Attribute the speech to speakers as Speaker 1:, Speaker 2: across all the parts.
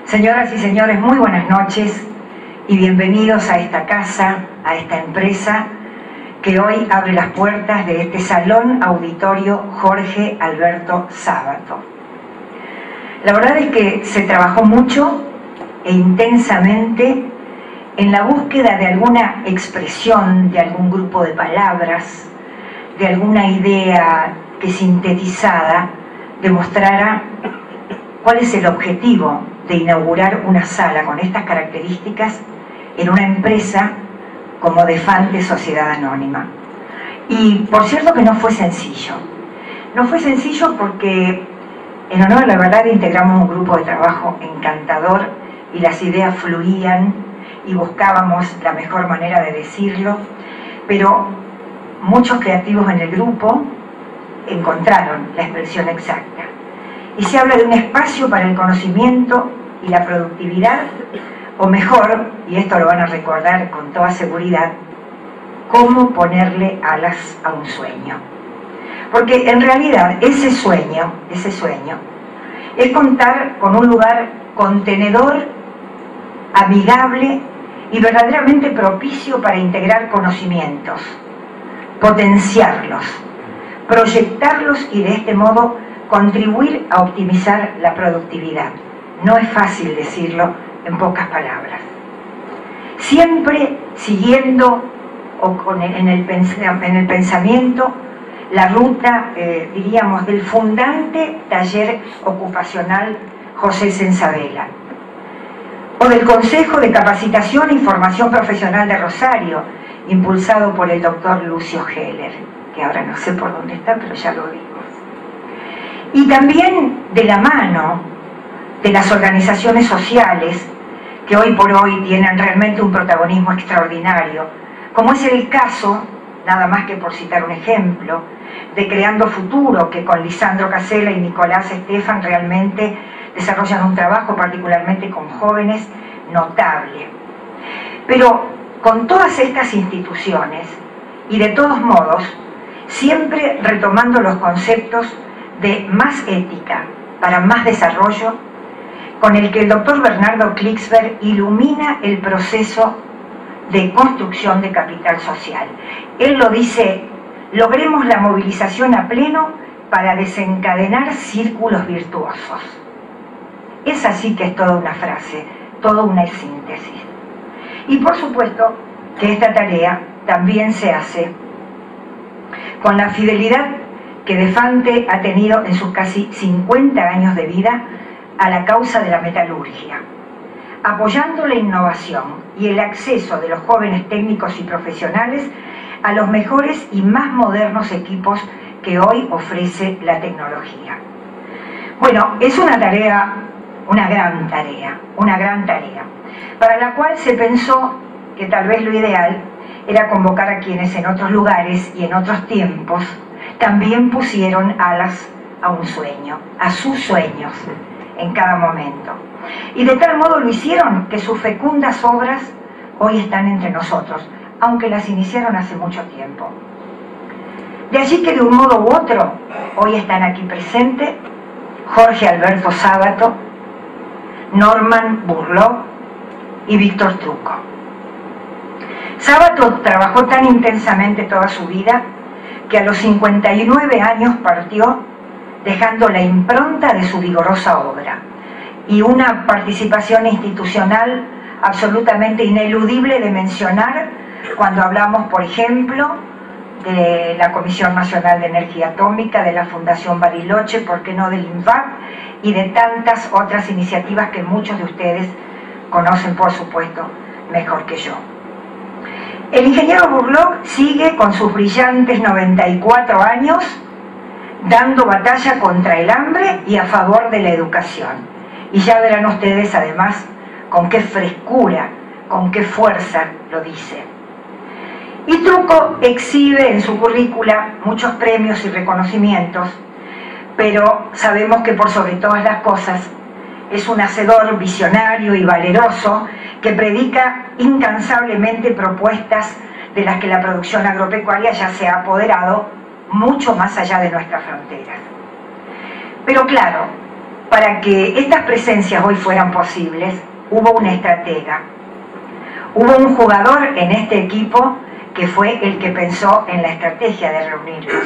Speaker 1: Señoras y señores, muy buenas noches y bienvenidos a esta casa, a esta empresa que hoy abre las puertas de este Salón Auditorio Jorge Alberto Sábato. La verdad es que se trabajó mucho e intensamente en la búsqueda de alguna expresión, de algún grupo de palabras, de alguna idea que sintetizada demostrara cuál es el objetivo de inaugurar una sala con estas características en una empresa como Defante Sociedad Anónima. Y por cierto que no fue sencillo. No fue sencillo porque en honor a la verdad integramos un grupo de trabajo encantador y las ideas fluían y buscábamos la mejor manera de decirlo, pero muchos creativos en el grupo encontraron la expresión exacta. Y se habla de un espacio para el conocimiento y la productividad, o mejor, y esto lo van a recordar con toda seguridad, cómo ponerle alas a un sueño. Porque en realidad ese sueño es contar con un lugar contenedor, amigable y verdaderamente propicio para integrar conocimientos, potenciarlos, proyectarlos y de este modo contribuir a optimizar la productividad. No es fácil decirlo en pocas palabras. Siempre siguiendo en el pensamiento la ruta, diríamos, del fundante taller ocupacional José Sensabela, o del Consejo de Capacitación y Formación Profesional de Rosario, impulsado por el doctor Lucio Heller, que ahora no sé por dónde está, pero ya lo vimos. Y también de la mano de las organizaciones sociales que hoy por hoy tienen realmente un protagonismo extraordinario, como es el caso, nada más que por citar un ejemplo, de Creando Futuro, que con Lisandro Casella y Nicolás Estefan realmente desarrollan un trabajo particularmente con jóvenes notable. Pero con todas estas instituciones, y de todos modos, siempre retomando los conceptos de más ética para más desarrollo, con el que el doctor Bernardo Klicksberg ilumina el proceso de construcción de capital social. Él lo dice: logremos la movilización a pleno para desencadenar círculos virtuosos. Es así que es toda una frase, toda una síntesis. Y por supuesto que esta tarea también se hace con la fidelidad que Defante ha tenido en sus casi 50 años de vida a la causa de la metalurgia, apoyando la innovación y el acceso de los jóvenes técnicos y profesionales a los mejores y más modernos equipos que hoy ofrece la tecnología. Bueno, es una tarea, una gran tarea, para la cual se pensó que tal vez lo ideal era convocar a quienes en otros lugares y en otros tiempos también pusieron alas a un sueño, a sus sueños en cada momento. Y de tal modo lo hicieron que sus fecundas obras hoy están entre nosotros, aunque las iniciaron hace mucho tiempo. De allí que de un modo u otro hoy están aquí presentes Jorge Alberto Sábato, Norman Burlock y Víctor Trucco. Sábato trabajó tan intensamente toda su vida que a los 59 años partió, dejando la impronta de su vigorosa obra y una participación institucional absolutamente ineludible de mencionar cuando hablamos, por ejemplo, de la Comisión Nacional de Energía Atómica, de la Fundación Bariloche, ¿por qué no del INVAP? Y de tantas otras iniciativas que muchos de ustedes conocen, por supuesto, mejor que yo. El ingeniero Burlock sigue con sus brillantes 94 años dando batalla contra el hambre y a favor de la educación. Y ya verán ustedes además con qué frescura, con qué fuerza lo dice. Y Truco exhibe en su currícula muchos premios y reconocimientos, pero sabemos que por sobre todas las cosas es un hacedor visionario y valeroso que predica incansablemente propuestas de las que la producción agropecuaria ya se ha apoderado mucho más allá de nuestras fronteras. Pero claro, para que estas presencias hoy fueran posibles, hubo una estratega, hubo un jugador en este equipo que fue el que pensó en la estrategia de reunirlos,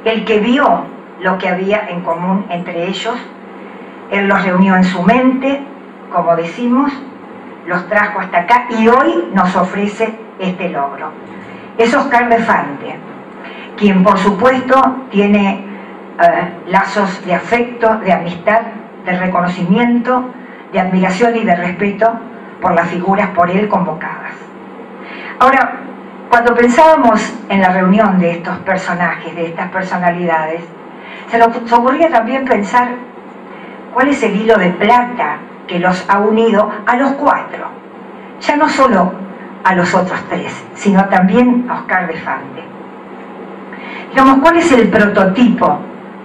Speaker 1: el que vio lo que había en común entre ellos. Él los reunió en su mente, como decimos, los trajo hasta acá y hoy nos ofrece este logro. Es Oscar de Fante, quien por supuesto tiene lazos de afecto, de amistad, de reconocimiento, de admiración y de respeto por las figuras por él convocadas. Ahora, cuando pensábamos en la reunión de estos personajes, de estas personalidades, se nos ocurría también pensar cuál es el hilo de plata que los ha unido a los cuatro, ya no solo a los otros tres, sino también a Oscar de Fante. Digamos, ¿cuál es el prototipo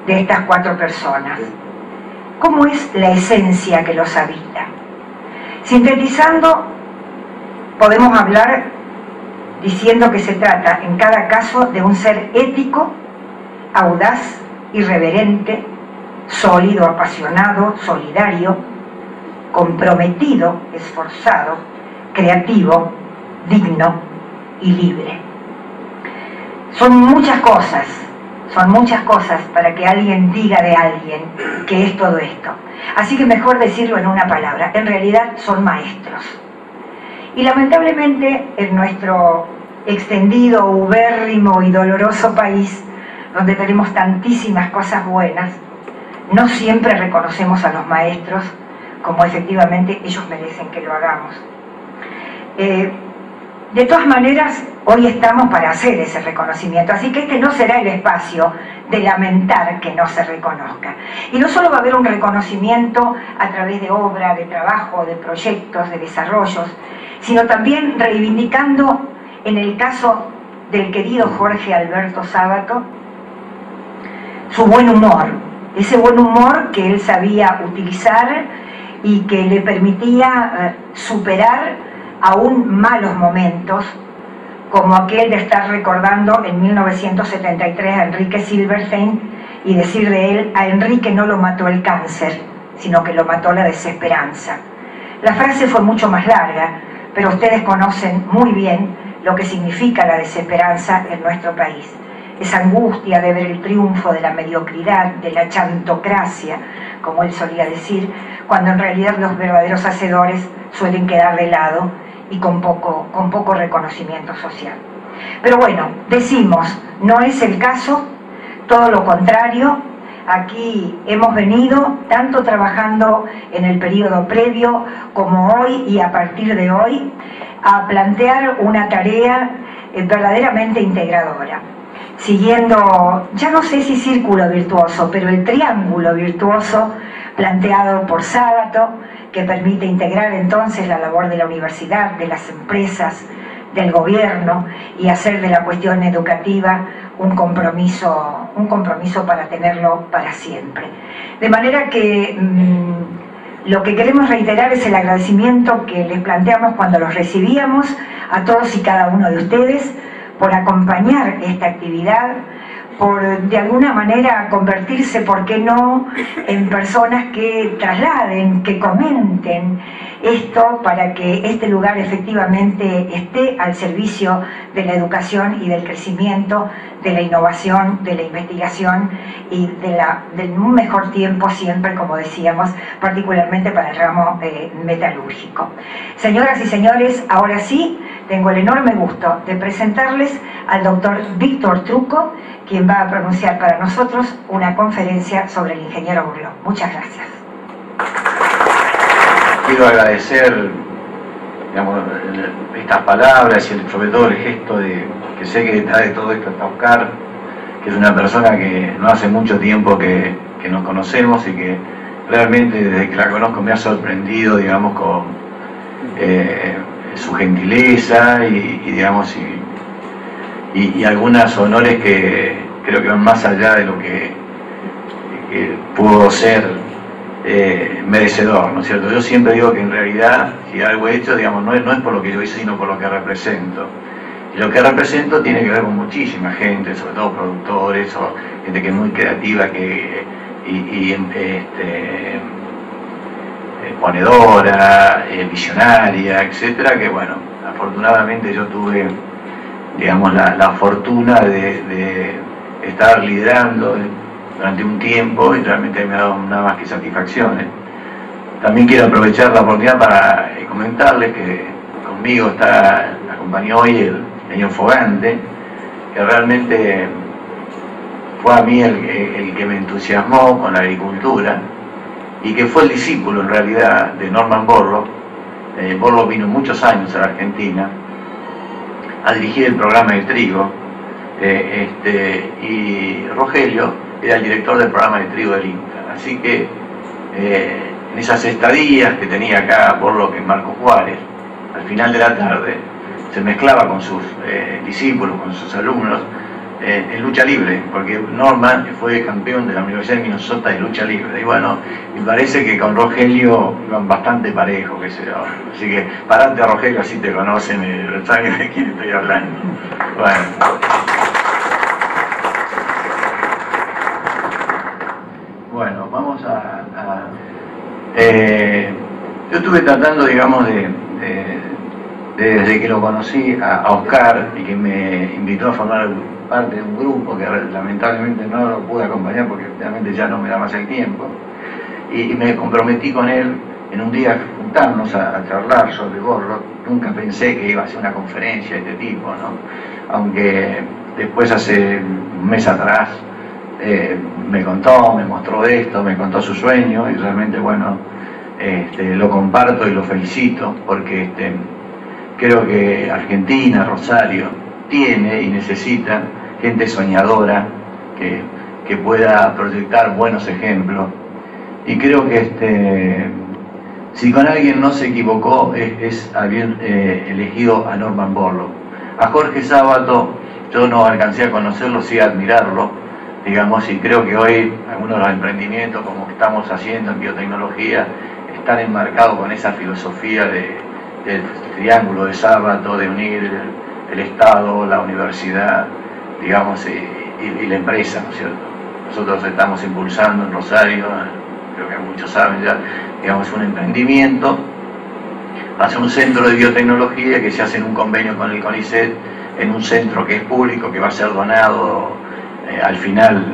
Speaker 1: de estas cuatro personas? ¿Cómo es la esencia que los habita? Sintetizando, podemos hablar diciendo que se trata en cada caso de un ser ético, audaz, irreverente, sólido, apasionado, solidario, comprometido, esforzado, creativo, digno y libre. Son muchas cosas para que alguien diga de alguien que es todo esto. Así que mejor decirlo en una palabra, en realidad son maestros. Y lamentablemente en nuestro extendido, ubérrimo y doloroso país, donde tenemos tantísimas cosas buenas, no siempre reconocemos a los maestros como efectivamente ellos merecen que lo hagamos. De todas maneras, hoy estamos para hacer ese reconocimiento, así que este no será el espacio de lamentar que no se reconozca. Y no solo va a haber un reconocimiento a través de obra, de trabajo, de proyectos, de desarrollos, sino también reivindicando, en el caso del querido Jorge Alberto Sábato, su buen humor, ese buen humor que él sabía utilizar y que le permitía superar aún malos momentos, como aquel de estar recordando en 1973 a Enrique Silverstein y decir de él: a Enrique no lo mató el cáncer, sino que lo mató la desesperanza. La frase fue mucho más larga, pero ustedes conocen muy bien lo que significa la desesperanza en nuestro país. Esa angustia de ver el triunfo de la mediocridad, de la chantocracia, como él solía decir, cuando en realidad los verdaderos hacedores suelen quedar de lado y con poco reconocimiento social. Pero bueno, decimos, no es el caso, todo lo contrario. Aquí hemos venido tanto trabajando en el periodo previo como hoy y a partir de hoy a plantear una tarea verdaderamente integradora, siguiendo, ya no sé si círculo virtuoso, pero el triángulo virtuoso planteado por Sábato, que permite integrar entonces la labor de la universidad, de las empresas, del gobierno, y hacer de la cuestión educativa un compromiso para tenerlo para siempre. De manera que lo que queremos reiterar es el agradecimiento que les planteamos cuando los recibíamos a todos y cada uno de ustedes por acompañar esta actividad, por de alguna manera convertirse, ¿por qué no?, en personas que trasladen, que comenten esto para que este lugar efectivamente esté al servicio de la educación y del crecimiento, de la innovación, de la investigación y del un mejor tiempo siempre, como decíamos, particularmente para el ramo metalúrgico. Señoras y señores, ahora sí, tengo el enorme gusto de presentarles al doctor Víctor Trucco, quien va a pronunciar para nosotros una conferencia sobre el ingeniero Burlock. Muchas gracias.
Speaker 2: Quiero agradecer, digamos, estas palabras y sobre todo el gesto que sé que detrás de todo esto está Oscar, que es una persona que no hace mucho tiempo que nos conocemos y que realmente desde que la conozco me ha sorprendido, digamos, con su gentileza digamos, y algunos honores que creo que van más allá de lo que pudo ser merecedor, ¿no es cierto? Yo siempre digo que en realidad, si algo he hecho, digamos, no es por lo que yo hice, sino por lo que represento. Y lo que represento tiene que ver con muchísima gente, sobre todo productores o gente que es muy creativa, ponedora, visionaria, etcétera, que bueno, afortunadamente yo tuve, digamos, la fortuna de estar liderando durante un tiempo y realmente me ha dado nada más que satisfacciones. También quiero aprovechar la oportunidad para comentarles que conmigo acompañó hoy el señor Fogante, que realmente fue a mí el que me entusiasmó con la agricultura y que fue el discípulo en realidad de Norman Borlaug. Borlaug vino muchos años a la Argentina a dirigir el programa de trigo, y Rogelio era el director del programa de trigo del INTA. Así que en esas estadías que tenía acá Borlaug en Marcos Juárez, al final de la tarde se mezclaba con sus discípulos, con sus alumnos, en lucha libre, porque Norman fue campeón de la Universidad de Minnesota de lucha libre, y bueno, me parece que con Rogelio iban bastante parejos, qué sé yo. Así que parate a Rogelio, así te conocen, saben de quién estoy hablando. Bueno, vamos yo estuve tratando, digamos, desde que lo conocí a Oscar y que me invitó a formar parte de un grupo que lamentablemente no lo pude acompañar porque realmente ya no me da más el tiempo, y me comprometí con él en un día juntarnos a charlar sobre Borlaug. Nunca pensé que iba a ser una conferencia de este tipo, ¿no? Aunque después, hace un mes atrás, me mostró esto, me contó su sueño, y realmente, bueno, lo comparto y lo felicito, porque creo que Argentina, Rosario, tiene y necesita gente soñadora que pueda proyectar buenos ejemplos. Y creo que si con alguien no se equivocó es haber elegido a Norman Borlaug. A Jorge Sábato yo no alcancé a conocerlo, sí a admirarlo, digamos, y creo que hoy algunos de los emprendimientos como estamos haciendo en biotecnología están enmarcados con esa filosofía del triángulo de Sábato, de unir el Estado, la universidad, digamos, y la empresa, ¿no es cierto? Nosotros estamos impulsando en Rosario, creo que muchos saben ya, digamos, un emprendimiento hacia un centro de biotecnología que se hace en un convenio con el CONICET, en un centro que es público, que va a ser donado al final,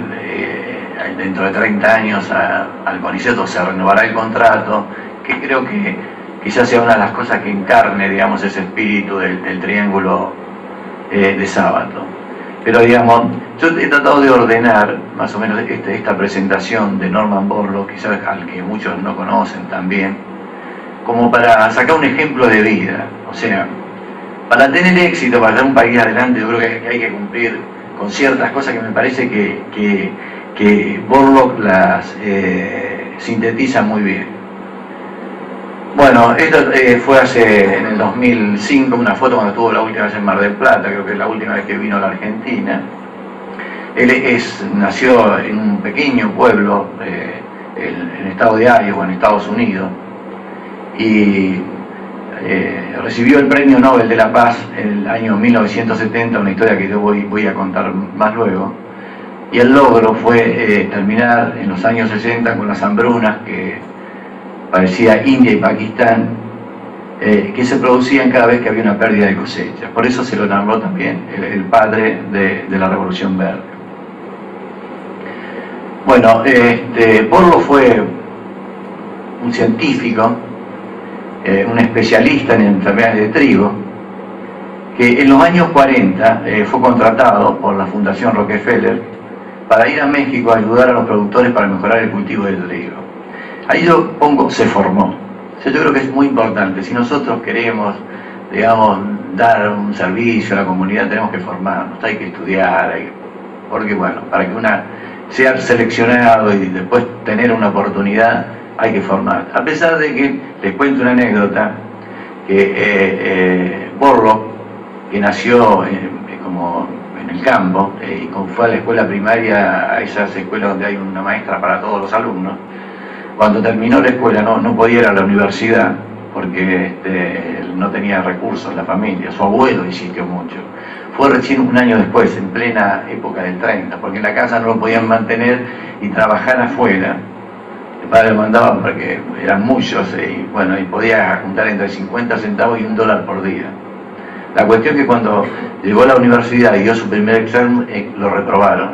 Speaker 2: dentro de 30 años, al CONICET, o se renovará el contrato, que creo que quizás sea una de las cosas que encarne, digamos, ese espíritu del triángulo de Sábato. Pero, digamos, yo he tratado de ordenar más o menos esta presentación de Norman Borlaug, quizás al que muchos no conocen también, como para sacar un ejemplo de vida. O sea, para tener éxito, para dar un país adelante, yo creo que hay que cumplir con ciertas cosas que me parece que Borlaug las sintetiza muy bien. Bueno, esto fue en el 2005, una foto cuando estuvo la última vez en Mar del Plata, creo que es la última vez que vino a la Argentina. Él nació en un pequeño pueblo en el estado de Iowa, en Estados Unidos, y recibió el Premio Nobel de la Paz en el año 1970, una historia que yo voy a contar más luego. Y el logro fue terminar en los años 60 con las hambrunas que parecía India y Pakistán, que se producían cada vez que había una pérdida de cosecha. Por eso se lo nombró también el padre de la Revolución Verde. Bueno, Borlaug fue un científico, un especialista en enfermedades de trigo, que en los años 40 fue contratado por la Fundación Rockefeller para ir a México a ayudar a los productores para mejorar el cultivo del trigo. Ahí yo pongo, se formó. O sea, yo creo que es muy importante. Si nosotros queremos, digamos, dar un servicio a la comunidad, tenemos que formarnos, hay que estudiar, porque bueno, para que una sea seleccionado y después tener una oportunidad, hay que formar. A pesar de que, les cuento una anécdota, que Borlaug, que nació como en el campo, y fue a la escuela primaria, a esas escuelas donde hay una maestra para todos los alumnos, cuando terminó la escuela no podía ir a la universidad, porque no tenía recursos la familia, su abuelo insistió mucho. Fue recién un año después, en plena época del 30, porque en la casa no lo podían mantener y trabajar afuera. El padre lo mandaba porque eran muchos y bueno, y podía juntar entre 50 centavos y $1 por día. La cuestión es que cuando llegó a la universidad y dio su primer examen, lo reprobaron.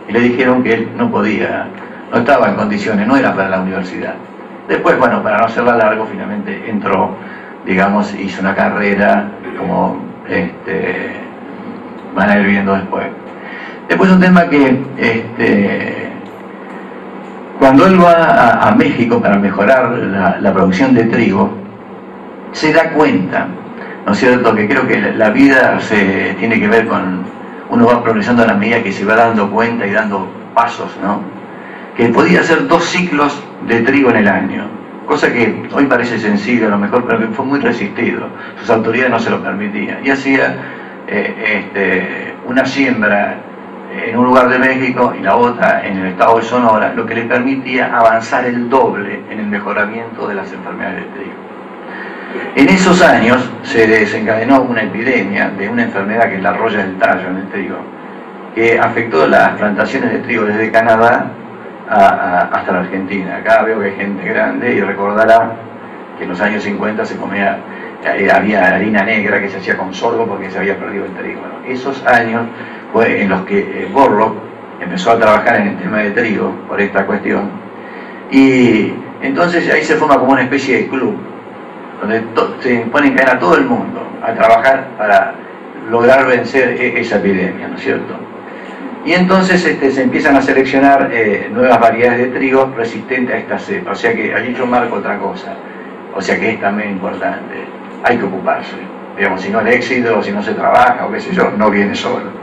Speaker 2: Y le dijeron que él no podía, no estaba en condiciones, no era para la universidad. Después, bueno, para no hacerla largo, finalmente entró, digamos, hizo una carrera, como van a ir viendo después. Después un tema que, cuando él va a México para mejorar la producción de trigo, se da cuenta, ¿no es cierto?, que creo que la vida se tiene que ver con, uno va progresando a la medida que se va dando cuenta y dando pasos, ¿no?, que podía hacer 2 ciclos de trigo en el año, cosa que hoy parece sencillo a lo mejor, pero que fue muy resistido, sus autoridades no se lo permitían, y hacía una siembra en un lugar de México y la otra en el estado de Sonora, lo que le permitía avanzar el doble en el mejoramiento de las enfermedades del trigo. En esos años se desencadenó una epidemia de una enfermedad que es la roya del tallo en el trigo, que afectó las plantaciones de trigo desde Canadá hasta la Argentina. Acá veo que hay gente grande y recordará que en los años 50 se comía, había harina negra que se hacía con sorgo porque se había perdido el trigo. Bueno, esos años fue en los que Borlaug empezó a trabajar en el tema de trigo por esta cuestión, y entonces ahí se forma como una especie de club donde se pone en cadena a todo el mundo a trabajar para lograr vencer esa epidemia, ¿no es cierto? Y entonces se empiezan a seleccionar nuevas variedades de trigo resistentes a esta cepa. O sea que allí yo marco otra cosa, o sea que es también importante, hay que ocuparse, digamos, si no el éxito, si no se trabaja o qué sé yo, no viene solo.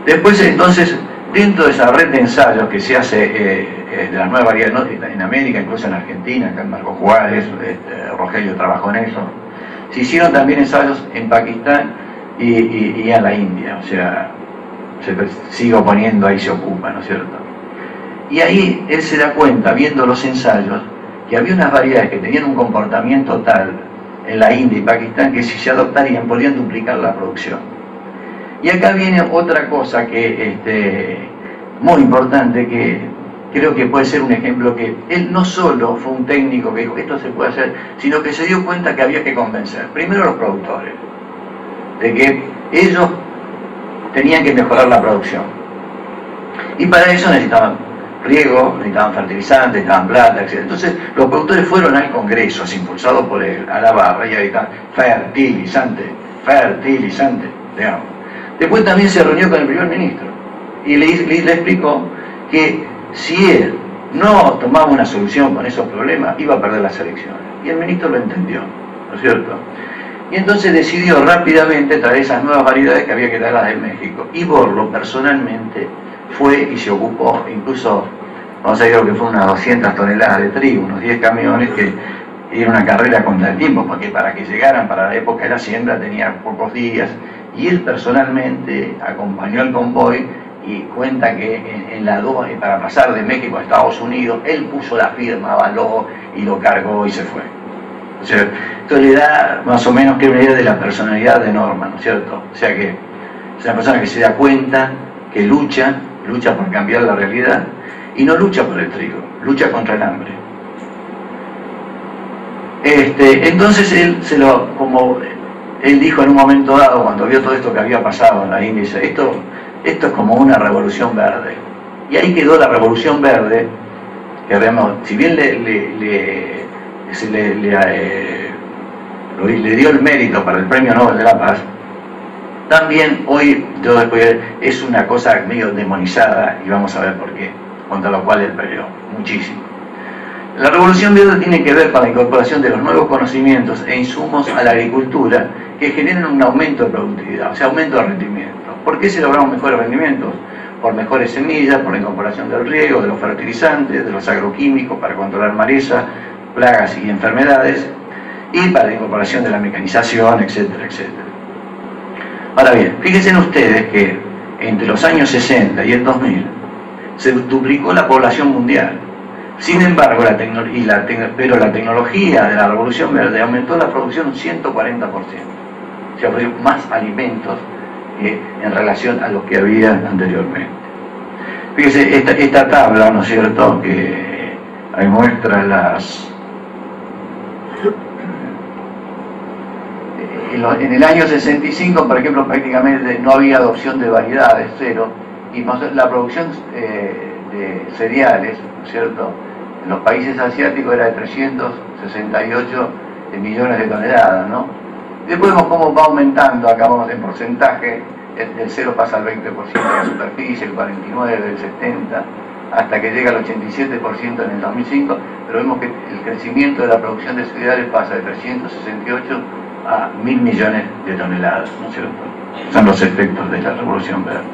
Speaker 2: Después entonces, dentro de esa red de ensayos que se hace de las nuevas variedades, ¿no?, en América, incluso en Argentina, acá en Marco Juárez, Rogelio trabajó en eso, se hicieron también ensayos en Pakistán y en la India, o sea, se sigue oponiendo, ahí se ocupa, ¿no es cierto? Y ahí él se da cuenta, viendo los ensayos, que había unas variedades que tenían un comportamiento tal en la India y Pakistán que si se adoptarían podrían duplicar la producción. Y acá viene otra cosa que muy importante, que creo que puede ser un ejemplo, que él no solo fue un técnico que dijo esto se puede hacer, sino que se dio cuenta que había que convencer primero a los productores de que ellos tenían que mejorar la producción, y para eso necesitaban riego, necesitaban fertilizantes, necesitaban plata, etc. Entonces los productores fueron al Congreso, impulsados por él, a la barra, y ahí está, fertilizante, digamos. Después también se reunió con el primer ministro y le explicó que si él no tomaba una solución con esos problemas, iba a perder las elecciones. Y el ministro lo entendió, ¿no es cierto? Y entonces decidió rápidamente traer esas nuevas variedades que había que traerlas de México. Y Borlaug personalmente fue y se ocupó, incluso, vamos a decir que fue unas 200 toneladas de trigo, unos 10 camiones, que era una carrera contra el tiempo, porque para que llegaran para la época de la siembra tenía pocos días. Y él personalmente acompañó el convoy y cuenta que en la aduana, para pasar de México a Estados Unidos, él puso la firma, avaló y lo cargó y se fue. O sea, esto le da más o menos que una idea de la personalidad de Norman, ¿no es cierto? O sea que es una persona que se da cuenta, que lucha por cambiar la realidad, y no lucha por el trigo, lucha contra el hambre. Entonces él como él dijo en un momento dado, cuando vio todo esto que había pasado en la India, dice, esto es como una revolución verde. Y ahí quedó la revolución verde, que si bien le dio el mérito para el Premio Nobel de la Paz, también hoy es una cosa medio demonizada, y vamos a ver por qué, contra lo cual él peleó muchísimo. La Revolución Verde tiene que ver con la incorporación de los nuevos conocimientos e insumos a la agricultura que generen un aumento de productividad, o sea, aumento de rendimiento. ¿Por qué se logramos mejores rendimientos? Por mejores semillas, por la incorporación del riego, de los fertilizantes, de los agroquímicos para controlar malezas, plagas y enfermedades, y para la incorporación de la mecanización, etcétera, etcétera. Ahora bien, fíjense ustedes que entre los años 60 y el 2000 se duplicó la población mundial. Sin embargo, la tecnología de la Revolución Verde aumentó la producción un 140%. O sea, más alimentos en relación a lo que había anteriormente. Fíjense, esta tabla, ¿no es cierto?, que ahí muestra en el año 65, por ejemplo, prácticamente no había adopción de variedades, cero, y la producción de cereales, ¿no es cierto?, en los países asiáticos era de 368 millones de toneladas, ¿no? Después vemos cómo va aumentando, acá vamos en porcentaje, el 0 pasa al 20% de la superficie, el 49%, el 70%, hasta que llega al 87% en el 2005, pero vemos que el crecimiento de la producción de cereales pasa de 368 a 1.000 millones de toneladas, ¿no es cierto? Son los efectos de la Revolución Verde.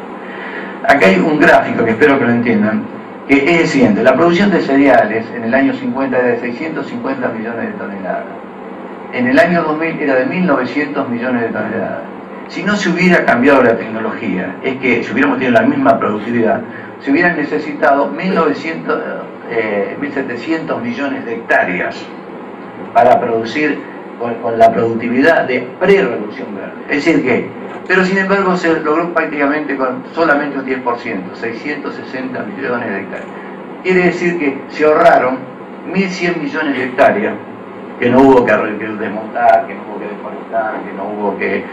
Speaker 2: Acá hay un gráfico que espero que lo entiendan, que es el siguiente: la producción de cereales en el año 50 era de 650 millones de toneladas. En el año 2000 era de 1.900 millones de toneladas. Si no se hubiera cambiado la tecnología, es que si hubiéramos tenido la misma productividad, se hubieran necesitado 1.700 millones de hectáreas para producir con la productividad de pre-Revolución Verde. Es decir que, pero sin embargo se logró prácticamente con solamente un 10%, 660 millones de hectáreas. Quiere decir que se ahorraron 1.100 millones de hectáreas que no hubo que desmontar, que no hubo que deforestar, que no hubo que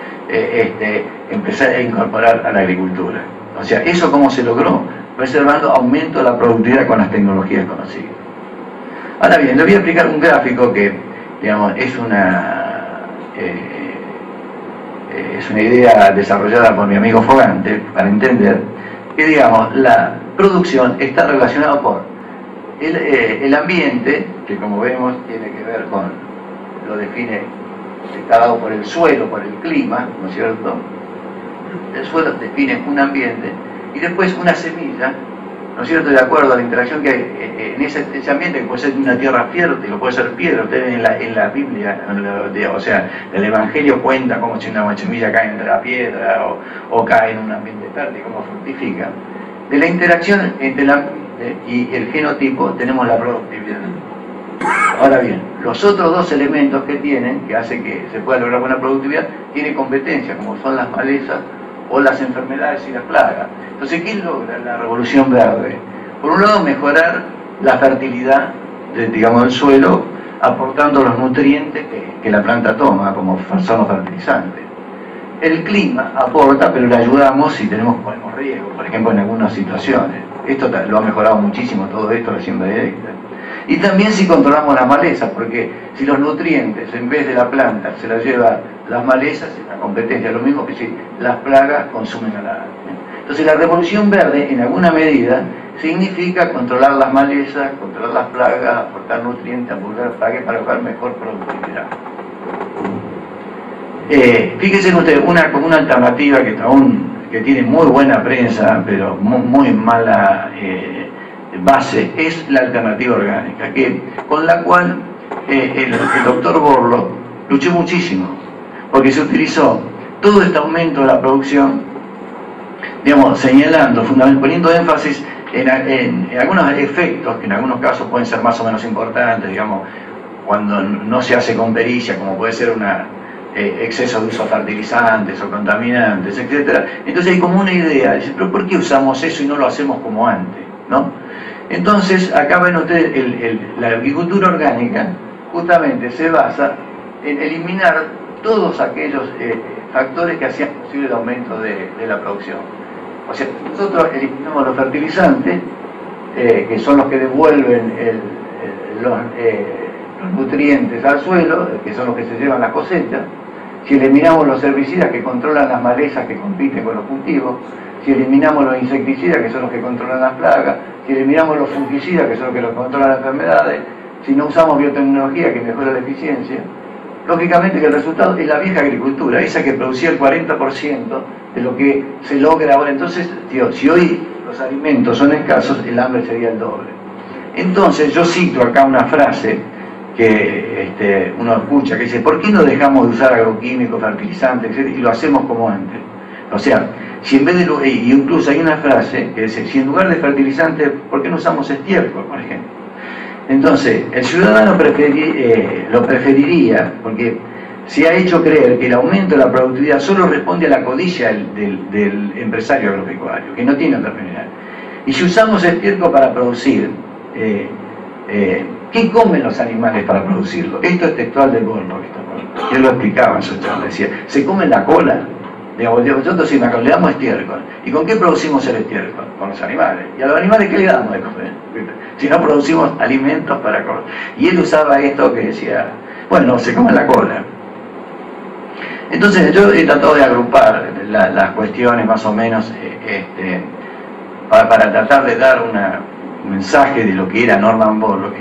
Speaker 2: empezar a incorporar a la agricultura. O sea, ¿eso cómo se logró? Preservando aumento de la productividad con las tecnologías conocidas. Ahora bien, les voy a explicar un gráfico que, digamos, es una idea desarrollada por mi amigo Fogante, para entender que, digamos, la producción está relacionada por el ambiente, que como vemos tiene que ver con, lo define, está dado por el suelo, por el clima, ¿no es cierto? El suelo define un ambiente, y después una semilla, ¿no es cierto?, de acuerdo a la interacción que hay en ese ambiente, que puede ser una tierra fértil o puede ser piedra. Ustedes en la Biblia, o sea, el Evangelio cuenta cómo si una semilla cae entre la piedra o cae en un ambiente fértil, cómo fructifica. De la interacción entre el ambiente y el genotipo tenemos la productividad. Ahora bien, los otros dos elementos que tienen, que hacen que se pueda lograr buena productividad, tienen competencia, como son las malezas o las enfermedades y las plagas. Entonces, ¿qué logra la Revolución Verde? Por un lado, mejorar la fertilidad del suelo, aportando los nutrientes que la planta toma, como son los fertilizantes. El clima aporta, pero le ayudamos si ponemos riego, por ejemplo, en algunas situaciones. Esto lo ha mejorado muchísimo, todo esto, la siembra directa. Y también si controlamos las malezas, porque si los nutrientes en vez de la planta se las lleva las malezas, es la competencia, lo mismo que si las plagas consumen a la. Entonces la Revolución Verde, en alguna medida, significa controlar las malezas, controlar las plagas, aportar nutrientes, aportar plagas para lograr mejor productividad. Fíjense ustedes, una alternativa que tiene muy buena prensa, pero muy mala base, es la alternativa orgánica, con la cual el doctor Borlo luchó muchísimo, porque se utilizó todo este aumento de la producción, digamos, señalando, fundamentalmente poniendo énfasis en algunos efectos que en algunos casos pueden ser más o menos importantes, digamos, cuando no se hace con pericia, como puede ser exceso de uso de fertilizantes o contaminantes, etc. Entonces hay como una idea, dice, pero ¿por qué usamos eso y no lo hacemos como antes? ¿No? Entonces, acá ven ustedes, la agricultura orgánica justamente se basa en eliminar todos aquellos factores que hacían posible el aumento de la producción. O sea, nosotros eliminamos los fertilizantes, que son los que devuelven los nutrientes al suelo, que son los que se llevan las cosechas, si eliminamos los herbicidas que controlan las malezas que compiten con los cultivos, si eliminamos los insecticidas que son los que controlan las plagas, si eliminamos los fungicidas que son los que controlan las enfermedades, si no usamos biotecnología que mejora la eficiencia, lógicamente que el resultado es la vieja agricultura, esa que producía el 40% de lo que se logra ahora. Entonces, tío, si hoy los alimentos son escasos, el hambre sería el doble. Entonces yo cito acá una frase que uno escucha, que dice: ¿por qué no dejamos de usar agroquímicos, fertilizantes, etcétera, y lo hacemos como antes? O sea, si en vez de, y incluso hay una frase que dice: si en lugar de fertilizantes, ¿por qué no usamos estiércol, por ejemplo? Entonces, el ciudadano lo preferiría, porque se ha hecho creer que el aumento de la productividad solo responde a la codicia del empresario agropecuario, que no tiene otra finalidad. Y si usamos estiércol para producir, ¿qué comen los animales para producirlo? Esto es textual del Borno, que él lo explicaba en su charla, decía: se comen la cola. Nosotros si le damos estiércol. ¿Y con qué producimos el estiércol? Con los animales. ¿Y a los animales qué le damos de comer? Si no producimos alimentos para comer. Y él usaba esto que decía: bueno, se comen la cola. Entonces yo he tratado de agrupar las cuestiones más o menos para tratar de dar un mensaje de lo que era Norman Borlaug,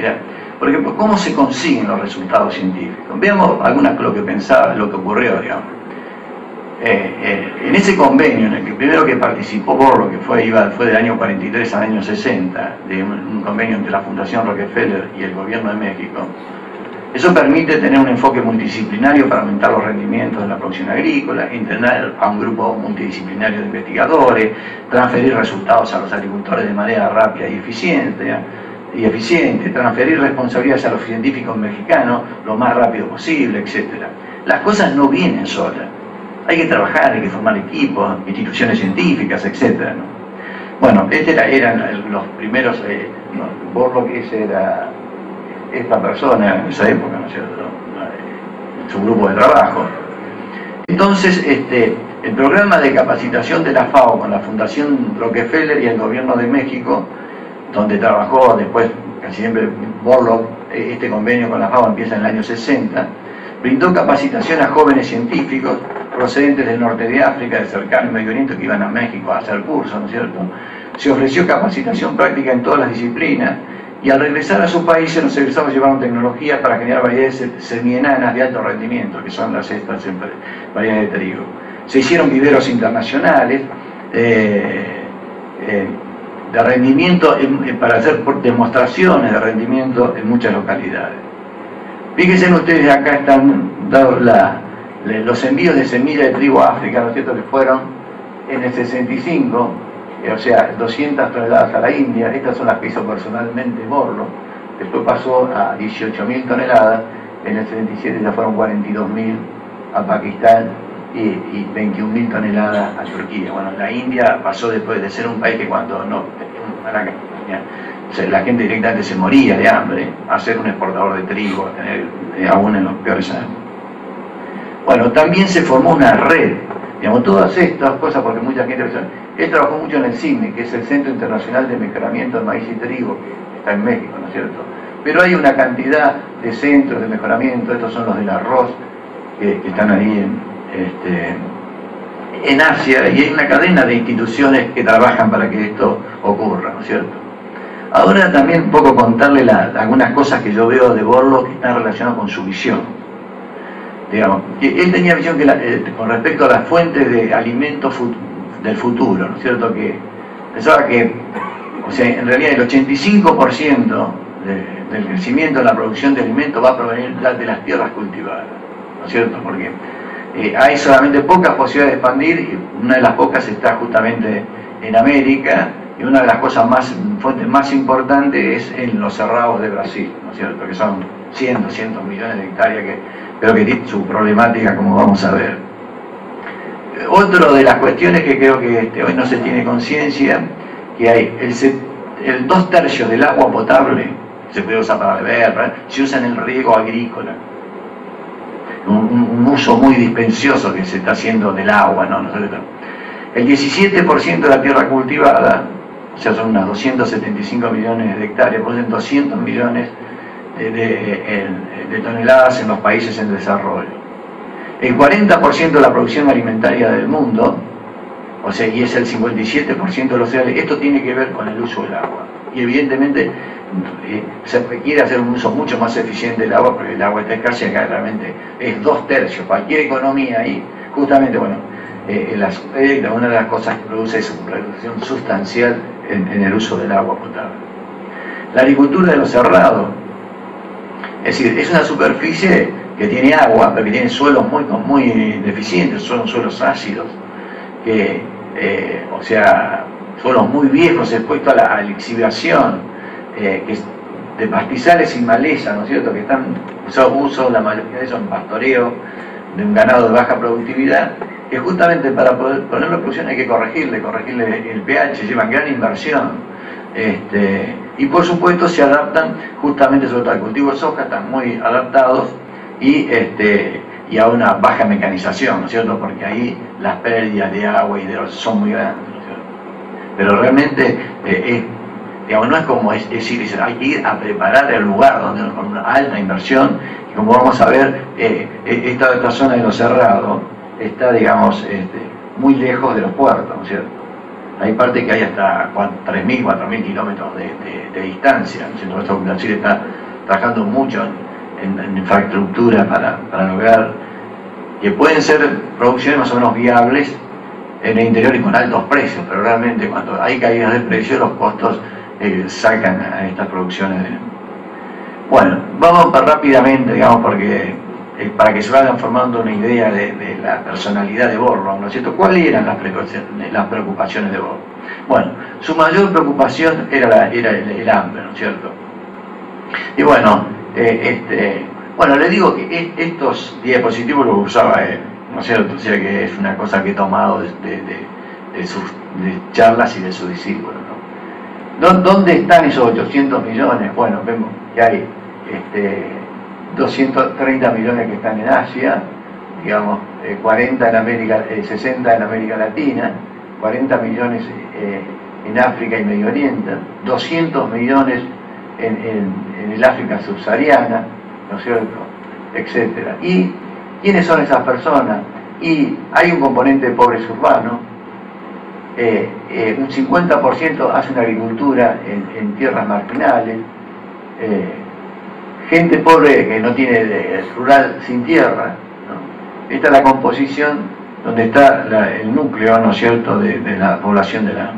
Speaker 2: porque ¿cómo se consiguen los resultados científicos? Veamos lo que pensaba, lo que ocurrió, digamos. En ese convenio en el que primero que participó Borlaug, que fue del año 43 al año 60, de un convenio entre la Fundación Rockefeller y el gobierno de México, eso permite tener un enfoque multidisciplinario para aumentar los rendimientos de la producción agrícola, entrenar a un grupo multidisciplinario de investigadores, transferir resultados a los agricultores de manera rápida y eficiente, transferir responsabilidades a los científicos mexicanos lo más rápido posible, etc. Las cosas no vienen solas. Hay que trabajar, hay que formar equipos, instituciones científicas, etc., ¿no? Bueno, eran los primeros, Borlaug, ese era esta persona en esa época, ¿no es cierto?, su grupo de trabajo. Entonces, el programa de capacitación de la FAO con la Fundación Rockefeller y el gobierno de México, donde trabajó después casi siempre Borlaug, este convenio con la FAO empieza en el año 60, brindó capacitación a jóvenes científicos procedentes del norte de África, del cercano Medio Oriente, que iban a México a hacer cursos, ¿no es cierto? Se ofreció capacitación práctica en todas las disciplinas, y al regresar a sus países los egresados llevaron tecnología para generar variedades semienanas de alto rendimiento, que son estas variedades de trigo. Se hicieron viveros internacionales de rendimiento para hacer demostraciones de rendimiento en muchas localidades. Fíjense ustedes, acá están dados los envíos de semilla de trigo a África, ¿no es cierto?, que fueron en el 65, o sea, 200 toneladas a la India. Estas son las que hizo personalmente Borlaug. Después pasó a 18.000 toneladas, en el 77 ya fueron 42.000 a Pakistán y 21.000 toneladas a Turquía. Bueno, la India pasó después de ser un país que cuando la gente directamente se moría de hambre, a ser un exportador de trigo, a tener aún en los peores años. Bueno, también se formó una red, digamos, todas estas cosas, porque mucha gente... Él trabajó mucho en el CIME, que es el Centro Internacional de Mejoramiento del Maíz y Trigo, que está en México, ¿no es cierto? Pero hay una cantidad de centros de mejoramiento, estos son los del arroz, que están ahí en Asia, y hay una cadena de instituciones que trabajan para que esto ocurra, ¿no es cierto? Ahora también un poco contarle algunas cosas que yo veo de Borlaug que están relacionadas con su visión. Digamos, que él tenía visión con respecto a las fuentes de alimentos del futuro, ¿no es cierto? Que pensaba que, o sea, en realidad el 85% del crecimiento de la producción de alimentos va a provenir de las tierras cultivadas, ¿no es cierto? Porque hay solamente pocas posibilidades de expandir, y una de las pocas está justamente en América, y una de las fuentes más importantes es en los cerrados de Brasil, ¿no es cierto? Que son cientos millones de hectáreas, pero que tiene su problemática, como vamos a ver. Otra de las cuestiones que creo que hoy no se tiene conciencia, que hay el 2/3 del agua potable se puede usar para beber, se usa en el riego agrícola. Un uso muy dispensioso que se está haciendo del agua, ¿no? El 17% de la tierra cultivada, o sea, son unas 275 millones de hectáreas, producen 200 millones de toneladas en los países en desarrollo. El 40% de la producción alimentaria del mundo, o sea, y es el 57% de los cereales, esto tiene que ver con el uso del agua. Y evidentemente se requiere hacer un uso mucho más eficiente del agua, porque el agua está escasa y acá realmente es 2/3. Cualquier economía ahí, justamente, bueno, una de las cosas que produce es una reducción sustancial en el uso del agua potable. La agricultura de los cerrados, es decir, es una superficie que tiene agua, pero que tiene suelos muy deficientes, son suelos ácidos, o sea, suelos muy viejos expuestos a la lixiviación, de pastizales y maleza, ¿no es cierto?, que están uso la mayoría de eso en pastoreo de un ganado de baja productividad, que justamente para poder ponerlo en producción hay que corregirle el pH, llevan gran inversión, y por supuesto se adaptan justamente sobre todo al cultivo de soja, están muy adaptados, y a una baja mecanización, ¿no es cierto?, porque ahí las pérdidas de agua y de son muy grandes, ¿no es cierto? Pero realmente digamos, no es como decir, hay que ir a preparar el lugar donde con una alta inversión, y como vamos a ver, esta zona de los cerrados está, digamos, muy lejos de los puertos, ¿no es cierto? Hay parte que hay hasta 3.000, 4.000 kilómetros de distancia, ¿no es cierto? Esto Brasil está trabajando mucho en infraestructura para lograr que pueden ser producciones más o menos viables en el interior y con altos precios, pero realmente cuando hay caídas de precio los costos sacan a estas producciones. Bueno, vamos rápidamente, digamos, porque para que se vayan formando una idea de la personalidad de Borlaug, ¿no es cierto? ¿Cuáles eran las preocupaciones de Borlaug? Bueno, su mayor preocupación era el hambre, ¿no es cierto? Y bueno, bueno, le digo que estos diapositivos los usaba él, ¿no es cierto? O sea que es una cosa que he tomado de sus charlas y de sus discípulos, ¿no? ¿Dónde están esos 800 millones? Bueno, vemos que hay 230 millones que están en Asia, digamos, 40 en América, 60 en América Latina, 40 millones en África y Medio Oriente, 200 millones en el África subsahariana, ¿no es cierto?, etcétera. ¿Y quiénes son esas personas? Y hay un componente de pobres urbanos, un 50% hace una agricultura en tierras marginales, gente pobre que no tiene rural sin tierra, ¿no? Esta es la composición donde está el núcleo, ¿no es cierto?, de la población de la...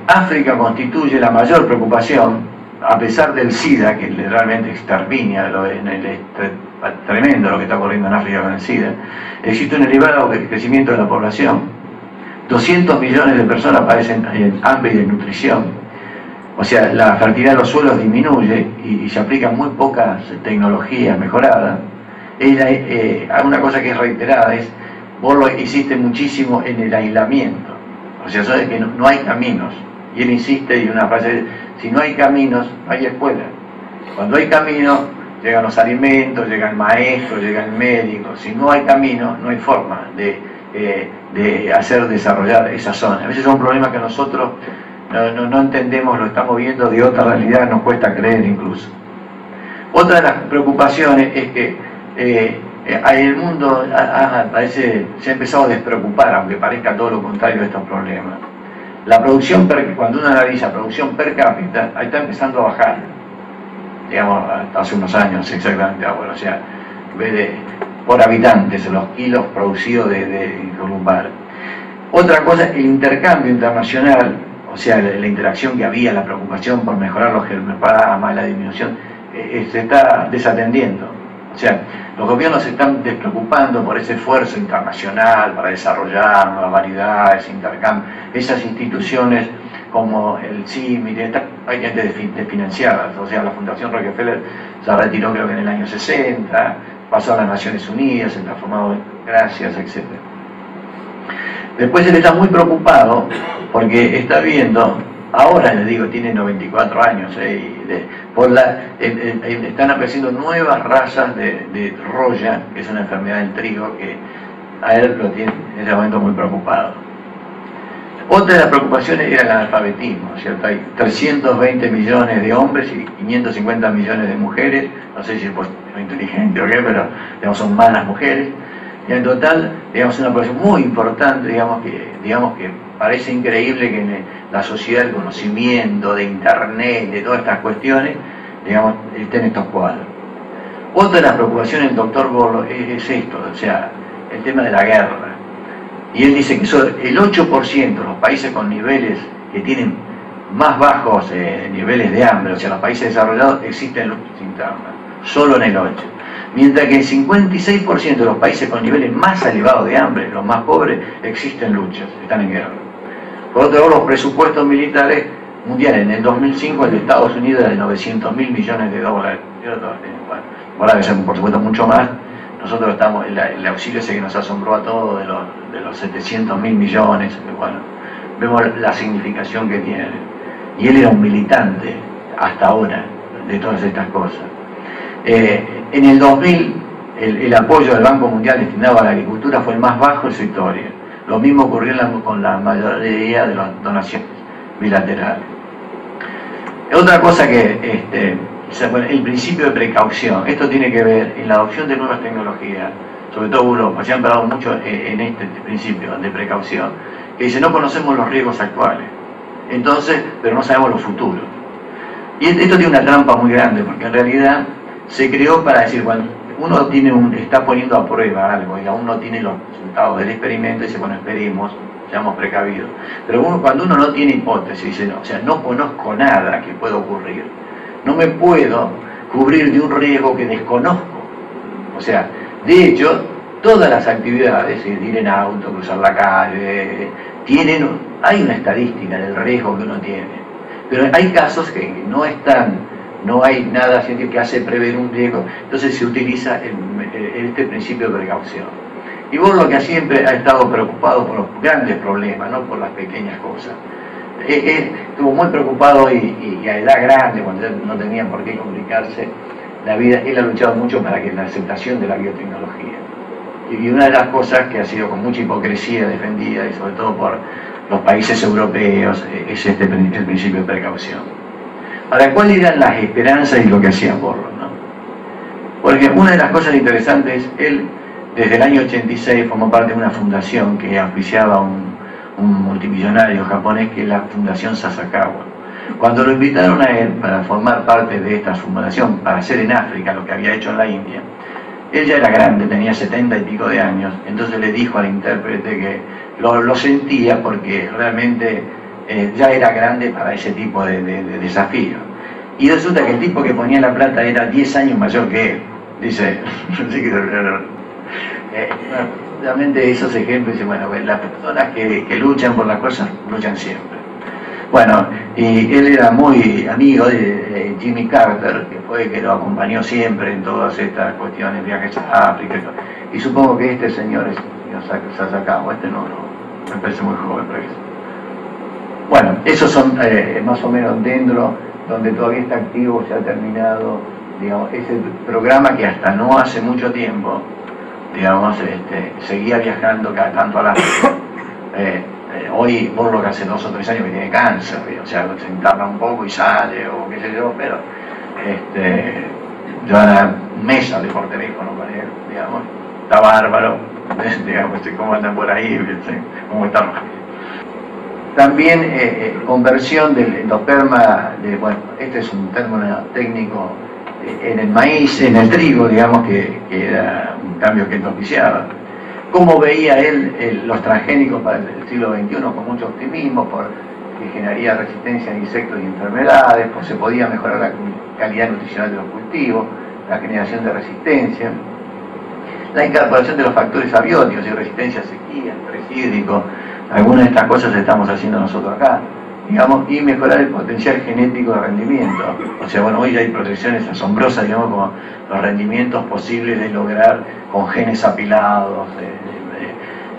Speaker 2: África constituye la mayor preocupación, a pesar del SIDA, que realmente extermina, es tremendo lo que está ocurriendo en África con el SIDA. Existe un elevado crecimiento de la población, 200 millones de personas padecen hambre y desnutrición, o sea, la fertilidad de los suelos disminuye y se aplican muy pocas tecnologías mejoradas. Una cosa que es reiterada es, vos lo insiste muchísimo en el aislamiento, o sea, eso es que no hay caminos, y él insiste, y una frase, si no hay caminos, no hay escuela. Cuando hay caminos, llegan los alimentos, llega el maestro, llega el médico. Si no hay camino, no hay forma de hacer desarrollar esa zona. A veces es un problema que nosotros no entendemos, lo estamos viendo de otra realidad, nos cuesta creer incluso. Otra de las preocupaciones es que el mundo parece se ha empezado a despreocupar, aunque parezca todo lo contrario de estos problemas. La producción, cuando uno analiza producción per cápita, ahí está empezando a bajar, digamos, hace unos años exactamente ahora, o sea, por habitantes, los kilos producidos de global. Otra cosa, el intercambio internacional, o sea, la interacción que había, la preocupación por mejorar los germoplasmas, la disminución, se está desatendiendo. O sea, los gobiernos se están despreocupando por ese esfuerzo internacional para desarrollar nuevas variedades, intercambio. Esas instituciones como el CIMI, hay gente desfinanciadas. O sea, la Fundación Rockefeller se retiró creo que en el año 60, pasó a las Naciones Unidas, se transformó en Gracias, etc. Después él está muy preocupado porque está viendo, ahora les digo, tiene 94 años, están apareciendo nuevas razas de roya, que es una enfermedad del trigo que a él lo tiene en ese momento muy preocupado. Otra de las preocupaciones era el analfabetismo, ¿cierto? Hay 320 millones de hombres y 550 millones de mujeres, no sé si es inteligente o qué, pero digamos, son más las mujeres. Y en total, digamos, una población muy importante, digamos que parece increíble que en la sociedad del conocimiento, de internet, de todas estas cuestiones, digamos, estén estos cuadros. Otra de las preocupaciones del doctor Borlo es esto, o sea, el tema de la guerra. Y él dice que el 8% de los países con niveles que tienen más bajos niveles de hambre, o sea, los países desarrollados, existen luchas internas, solo en el 8%. Mientras que el 56% de los países con niveles más elevados de hambre, los más pobres, existen luchas, están en guerra. Por otro lado, los presupuestos militares mundiales en el 2005, el de Estados Unidos era de 900.000 millones de dólares. Bueno, ahora debe ser por supuesto mucho más. Nosotros estamos, el auxilio ese que nos asombró a todos de los 700.000 millones, bueno, vemos la significación que tiene. Y él era un militante, hasta ahora, de todas estas cosas. En el 2000, el apoyo del Banco Mundial destinado a la agricultura fue el más bajo en su historia. Lo mismo ocurrió con la mayoría de las donaciones bilaterales. Otra cosa que el principio de precaución, esto tiene que ver en la adopción de nuevas tecnologías, sobre todo Europa, se han parado mucho en este principio de precaución, que dice no conocemos los riesgos actuales, entonces, pero no sabemos los futuros. Y esto tiene una trampa muy grande, porque en realidad se creó para decir, cuando uno está poniendo a prueba algo y aún no tiene los resultados del experimento, dice, bueno, esperemos, seamos precavidos. Pero cuando uno no tiene hipótesis, dice, no, o sea, no conozco nada que pueda ocurrir, no me puedo cubrir de un riesgo que desconozco. O sea, de hecho, todas las actividades, ir en auto, cruzar la calle, hay una estadística del riesgo que uno tiene. Pero hay casos que no hay nada científico que hace prever un riesgo, entonces se utiliza este principio de precaución. Y vos lo que siempre ha estado preocupado por los grandes problemas, no por las pequeñas cosas. Estuvo muy preocupado y a edad grande, cuando ya no tenía por qué complicarse la vida, él ha luchado mucho para que la aceptación de la biotecnología. Y una de las cosas que ha sido con mucha hipocresía defendida, y sobre todo por los países europeos, es el principio de precaución. Ahora, ¿cuáles eran las esperanzas y lo que hacía Borlo, ¿no? Porque una de las cosas interesantes, él desde el año 86 formó parte de una fundación que auspiciaba un multimillonario japonés, que es la Fundación Sasakawa. Cuando lo invitaron a él para formar parte de esta fundación, para hacer en África lo que había hecho en la India, él ya era grande, tenía 70 y pico de años, entonces le dijo al intérprete que lo sentía porque realmente ya era grande para ese tipo de desafío. Y resulta que el tipo que ponía la plata era 10 años mayor que él. Dice, realmente esos ejemplos, dice, bueno, las personas que luchan por las cosas, luchan siempre. Bueno, y él era muy amigo de Jimmy Carter, que fue el que lo acompañó siempre en todas estas cuestiones, viajes a África, y supongo que este señor Sasakawa, me parece muy joven para eso. Bueno, esos son más o menos dentro, donde todavía está activo, se ha terminado, digamos, ese programa que hasta no hace mucho tiempo, digamos, seguía viajando cada tanto al África. Hoy, por lo que hace 2 o 3 años que tiene cáncer, o sea, se entarra un poco y sale, o qué sé yo, pero yo ahora un mes hablé por teléfono con él, digamos, está bárbaro, digamos, cómo andan por ahí, cómo están. También conversión del endosperma, bueno, este es un término técnico, en el maíz, en el trigo, digamos, que era un cambio que él propiciaba. Cómo veía él los transgénicos para el siglo XXI con mucho optimismo, porque generaría resistencia a insectos y enfermedades, pues se podía mejorar la calidad nutricional de los cultivos, la generación de resistencia, la incorporación de los factores abióticos y resistencia a sequía, estrés hídrico. Algunas de estas cosas estamos haciendo nosotros acá, digamos, y mejorar el potencial genético de rendimiento. O sea, bueno, hoy hay proyecciones asombrosas, digamos, como los rendimientos posibles de lograr con genes apilados.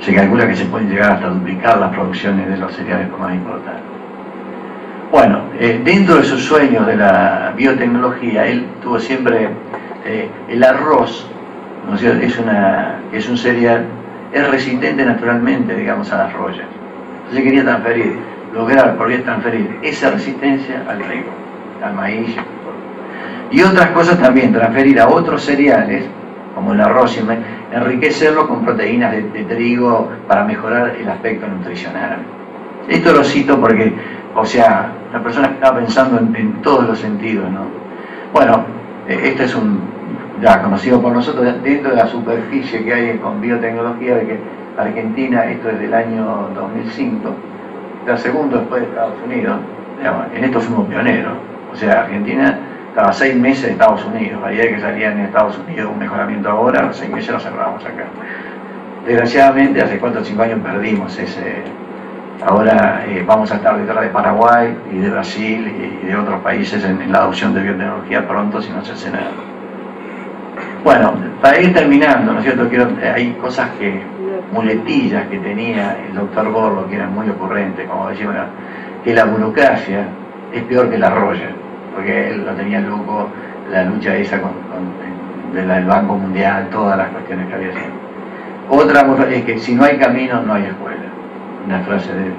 Speaker 2: Se calcula que se pueden llegar hasta duplicar las producciones de los cereales más importantes. Bueno, dentro de sus sueños de la biotecnología, él tuvo siempre el arroz, ¿no es cierto? Es un cereal, es resistente naturalmente, digamos, a las rollas. Entonces quería transferir, lograr por bien transferir esa resistencia al trigo, al maíz. Y otras cosas también, transferir a otros cereales, como el arroz, y enriquecerlo con proteínas de trigo para mejorar el aspecto nutricional. Esto lo cito porque, o sea, la persona está pensando en todos los sentidos, ¿no? Bueno, este es ya conocido por nosotros, dentro de la superficie que hay con biotecnología, de que Argentina, esto es del año 2005, el segundo después de Estados Unidos, digamos, en esto fuimos pioneros. O sea, Argentina estaba 6 meses de Estados Unidos, la idea de que salía en Estados Unidos un mejoramiento ahora, 6 meses lo cerramos acá. Desgraciadamente, hace 4 o 5 años perdimos ese. Ahora vamos a estar detrás de Paraguay y de Brasil y de otros países en la adopción de biotecnología pronto, si no se hace nada. Bueno, para ir terminando, ¿no es cierto? Hay cosas muletillas que tenía el doctor Borlo, que eran muy ocurrentes, como decía, bueno, que la burocracia es peor que la roya, porque él lo tenía loco, la lucha esa del Banco Mundial, todas las cuestiones que había hecho. Otra es que si no hay camino, no hay escuela. Una frase de él.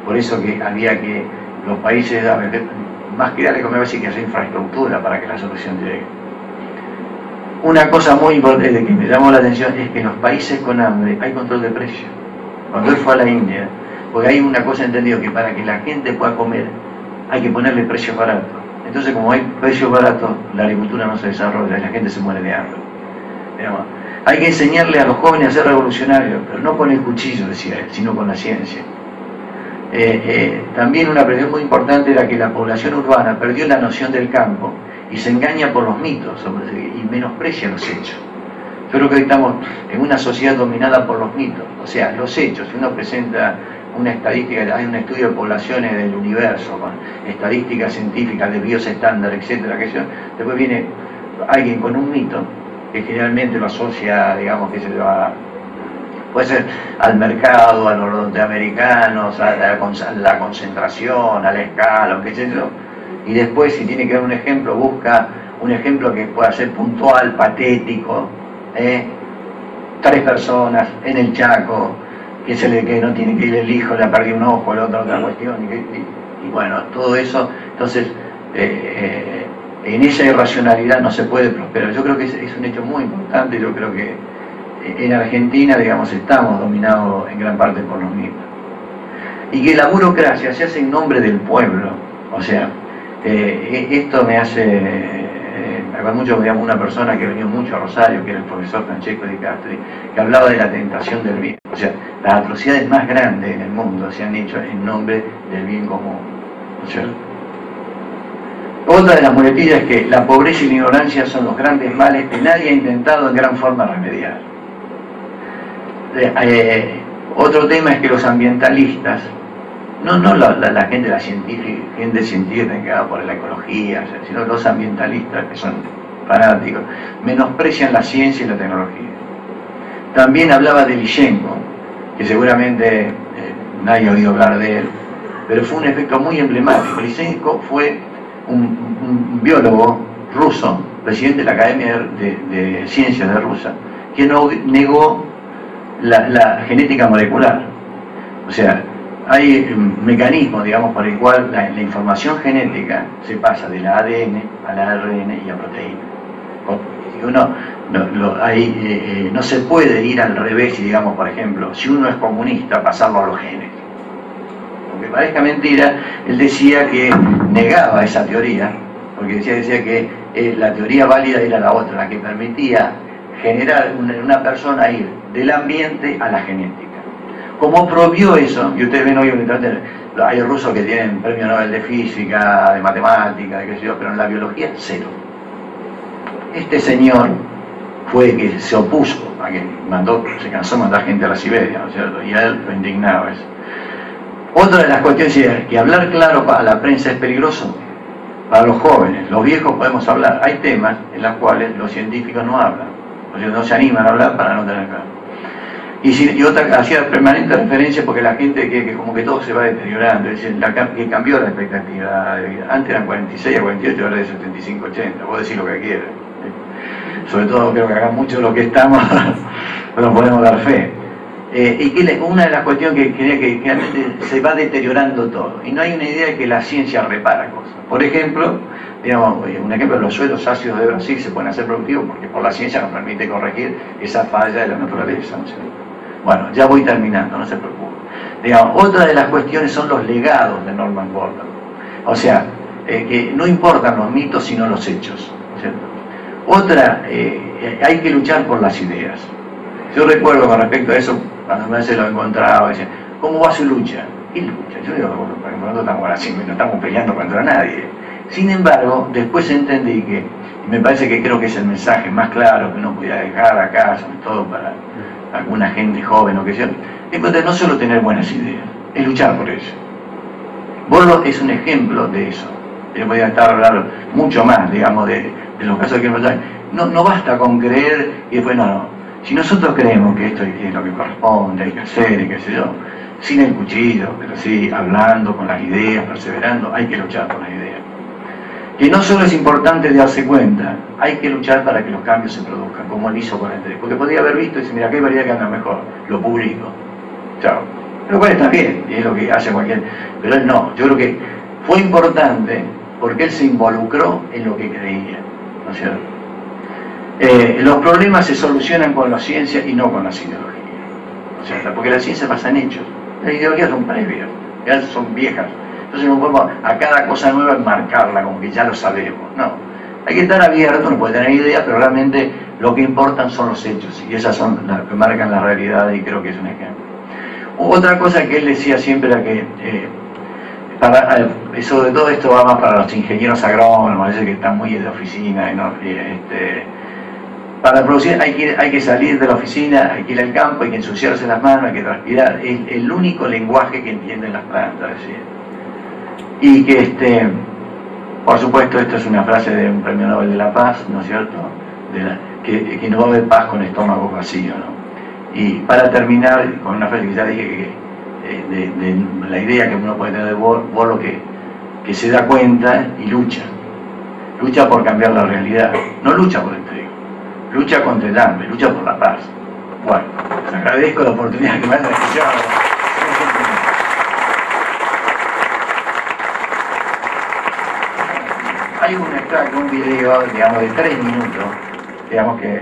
Speaker 2: Por eso que había que los países, más que darle comer, que hacer infraestructura para que la solución llegue. Una cosa muy importante que me llamó la atención es que en los países con hambre hay control de precios. Cuando él fue a la India, porque hay una cosa entendida, que para que la gente pueda comer hay que ponerle precios baratos. Entonces, como hay precios baratos, la agricultura no se desarrolla y la gente se muere de hambre. Digamos, hay que enseñarle a los jóvenes a ser revolucionarios, pero no con el cuchillo, decía él, sino con la ciencia. También una presión muy importante era que la población urbana perdió la noción del campo y se engaña por los mitos y menosprecia los hechos. Yo creo que hoy estamos en una sociedad dominada por los mitos, o sea, los hechos. Si uno presenta una estadística, hay un estudio de poblaciones del universo, con estadísticas científicas de BIOS estándar, etcétera, después viene alguien con un mito, que generalmente lo asocia, digamos, que se lo va, puede ser al mercado, a los norteamericanos, a la concentración, a la escala, qué sé yo, y después, si tiene que dar un ejemplo, busca un ejemplo que pueda ser puntual, patético, 3 personas en el Chaco, que no tiene que ir el hijo, le ha perdido un ojo, el otro otra cuestión, y bueno, todo eso. Entonces, en esa irracionalidad no se puede prosperar. Yo creo que es un hecho muy importante. Yo creo que en Argentina, digamos, estamos dominados en gran parte por los mitos. Y que la burocracia se hace en nombre del pueblo. O sea, esto me hace acordar mucho, digamos, una persona que venía mucho a Rosario, que era el profesor Francesco Di Castri, que hablaba de la tentación del bien. O sea, las atrocidades más grandes en el mundo se han hecho en nombre del bien común. ¿No es cierto? Otra de las muletillas es que la pobreza y la ignorancia son los grandes males que nadie ha intentado en gran forma remediar. Otro tema es que los ambientalistas, no la gente, gente científica encargada por la ecología, sino los ambientalistas, que son fanáticos, menosprecian la ciencia y la tecnología. También hablaba de Lysenko, que seguramente nadie ha oído hablar de él, pero fue un efecto muy emblemático. Lysenko fue un biólogo ruso, presidente de la Academia de Ciencias de Rusia, que negó la genética molecular. O sea, hay mecanismos, digamos, por el cual la información genética se pasa de la ADN a la ARN y a proteína. No se puede ir al revés y, digamos, por ejemplo, si uno es comunista, pasarlo a los genes. Aunque parezca mentira, él decía que negaba esa teoría, porque decía que la teoría válida era la otra, la que permitía generar una persona ir del ambiente a la genética. Como prohibió eso, y ustedes ven hoy en internet, hay rusos que tienen premio Nobel de física, de matemática, de qué sé yo, pero en la biología, 0. Este señor fue el que se opuso a que se cansó de mandar gente a la Siberia, ¿no es cierto? Y a él lo indignaba eso. Otra de las cuestiones es que hablar claro para la prensa es peligroso para los jóvenes. Los viejos podemos hablar. Hay temas en los cuales los científicos no hablan, o sea, no se animan a hablar para no tener claro. Y otra, hacía permanente referencia porque la gente que como que todo se va deteriorando, es decir, que cambió la expectativa de vida. Antes eran 46 a 48, ahora de 75 a 80, vos decís lo que quieras. Sobre todo creo que acá muchos de los que estamos no podemos dar fe. Y que una de las cuestiones que quería que realmente se va deteriorando todo, y no hay una idea de que la ciencia repara cosas. Por ejemplo, digamos, un ejemplo, los suelos ácidos de Brasil se pueden hacer productivos porque por la ciencia nos permite corregir esa falla de la naturaleza, ¿no es cierto? Bueno, ya voy terminando, no se preocupe. Digamos, otra de las cuestiones son los legados de Norman Borlaug. O sea, que no importan los mitos sino los hechos, ¿no es cierto? Otra, hay que luchar por las ideas. Yo recuerdo con respecto a eso, cuando me se lo encontraba, decía, ¿cómo va su lucha? ¿Qué lucha? Yo digo, bueno, no estamos así, no estamos peleando contra nadie. Sin embargo, después entendí que, y me parece que creo que es el mensaje más claro que uno podía dejar acá, sobre todo para alguna gente joven o que sea, es no solo tener buenas ideas, es luchar por eso. Borlaug es un ejemplo de eso. Yo podría estar hablando mucho más, digamos, de los casos que no basta con creer y después no. Si nosotros creemos que esto es lo que corresponde, hay que hacer, y qué sé yo, sin el cuchillo, pero sí hablando con las ideas, perseverando, hay que luchar por las ideas. Que no solo es importante darse cuenta, hay que luchar para que los cambios se produzcan, como él hizo con el 3. Porque podría haber visto y decir, mira, qué variedad que anda mejor, lo publico. Chao. Lo cual está bien, y es lo que hace cualquier. Pero él no. Yo creo que fue importante porque él se involucró en lo que creía, ¿no es cierto? Los problemas se solucionan con la ciencia y no con las ideologías, ¿no es cierto? Porque la ciencia basa en hechos, las ideologías son previas, ya son viejas. Entonces no podemos a cada cosa nueva enmarcarla como que ya lo sabemos, no. Hay que estar abierto, uno puede tener ideas, pero realmente lo que importan son los hechos, y esas son las que marcan la realidad, y creo que es un ejemplo. Otra cosa que él decía siempre era que, sobre todo esto va más para los ingenieros agrónomos, parece que están muy de oficina, ¿no? Para producir hay que salir de la oficina, hay que ir al campo, hay que ensuciarse las manos, hay que transpirar. Es el único lenguaje que entienden las plantas, decía. Y que, por supuesto, esto es una frase de un premio Nobel de la Paz, ¿no es cierto? Que no va a haber paz con estómago vacío, ¿no? Y para terminar, con una frase que ya dije, de la idea que uno puede tener de Borlaug, que se da cuenta y lucha. Lucha por cambiar la realidad, no lucha por el trigo, lucha contra el hambre, lucha por la paz. Bueno, les agradezco la oportunidad que me han escuchado. Hay un extracto, un video, digamos, de 3 minutos, digamos que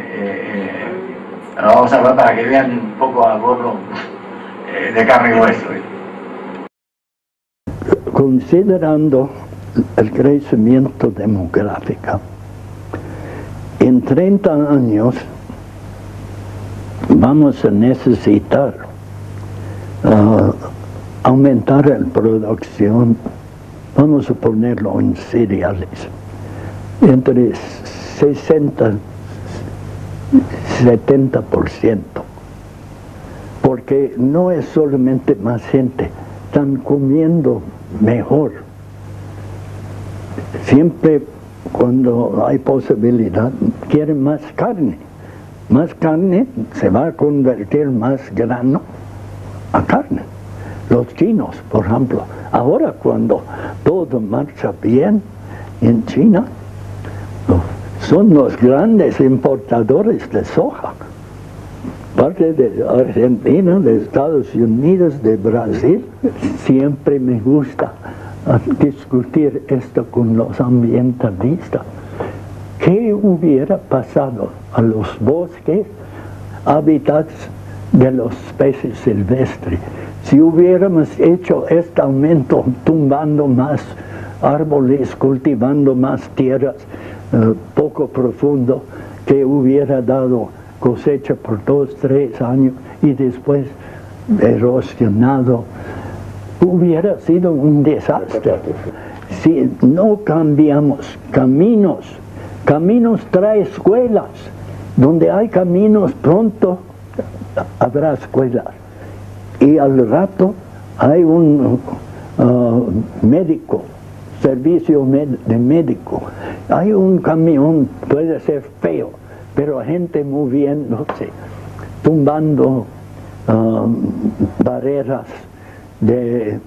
Speaker 2: lo vamos a ver para que vean un poco a Borlaug de carne y hueso.
Speaker 3: Considerando el crecimiento demográfico, en 30 años vamos a necesitar aumentar la producción, vamos a ponerlo en cereales, entre 60 y 70%, porque no es solamente más gente, están comiendo mejor. Siempre cuando hay posibilidad quieren más carne se va a convertir más grano a carne. Los chinos, por ejemplo, ahora cuando todo marcha bien en China, son los grandes importadores de soja. Parte de Argentina, de Estados Unidos, de Brasil. Siempre me gusta discutir esto con los ambientalistas. ¿Qué hubiera pasado a los bosques, hábitats de los especies silvestres, si hubiéramos hecho este aumento tumbando más árboles, cultivando más tierras poco profundo, que hubiera dado cosecha por 2, 3 años y después erosionado? Hubiera sido un desastre. Si no cambiamos caminos trae escuelas. Donde hay caminos, pronto habrá escuelas. Y al rato hay un médico, servicio de médico. Hay un camión, puede ser feo, pero gente moviéndose, tumbando barreras de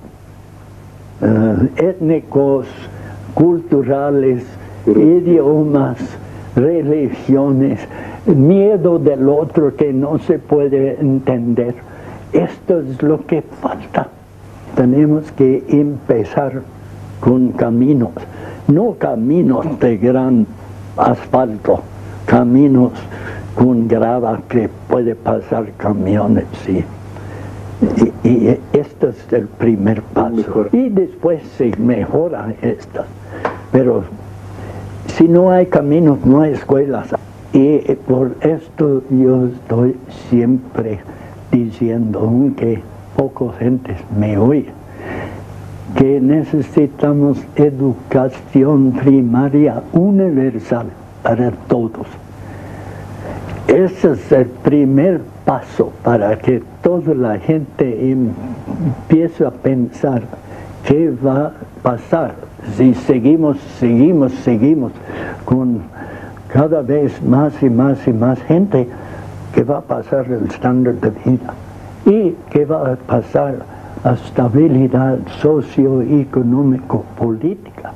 Speaker 3: étnicos, culturales, idiomas, religiones, miedo del otro que no se puede entender. esto es lo que falta. Tenemos que empezar con caminos, no caminos de gran asfalto, caminos con grava que puede pasar camiones, sí. Y esto es el primer paso. Y después se mejora esto. Pero si no hay caminos, no hay escuelas. Y por esto yo estoy siempre diciendo, aunque poca gente me oye, que necesitamos educación primaria universal para todos. Ese es el primer paso para que toda la gente empiece a pensar qué va a pasar si seguimos con cada vez más y más y más gente, qué va a pasar el estándar de vida y qué va a pasar la estabilidad socioeconómico-política.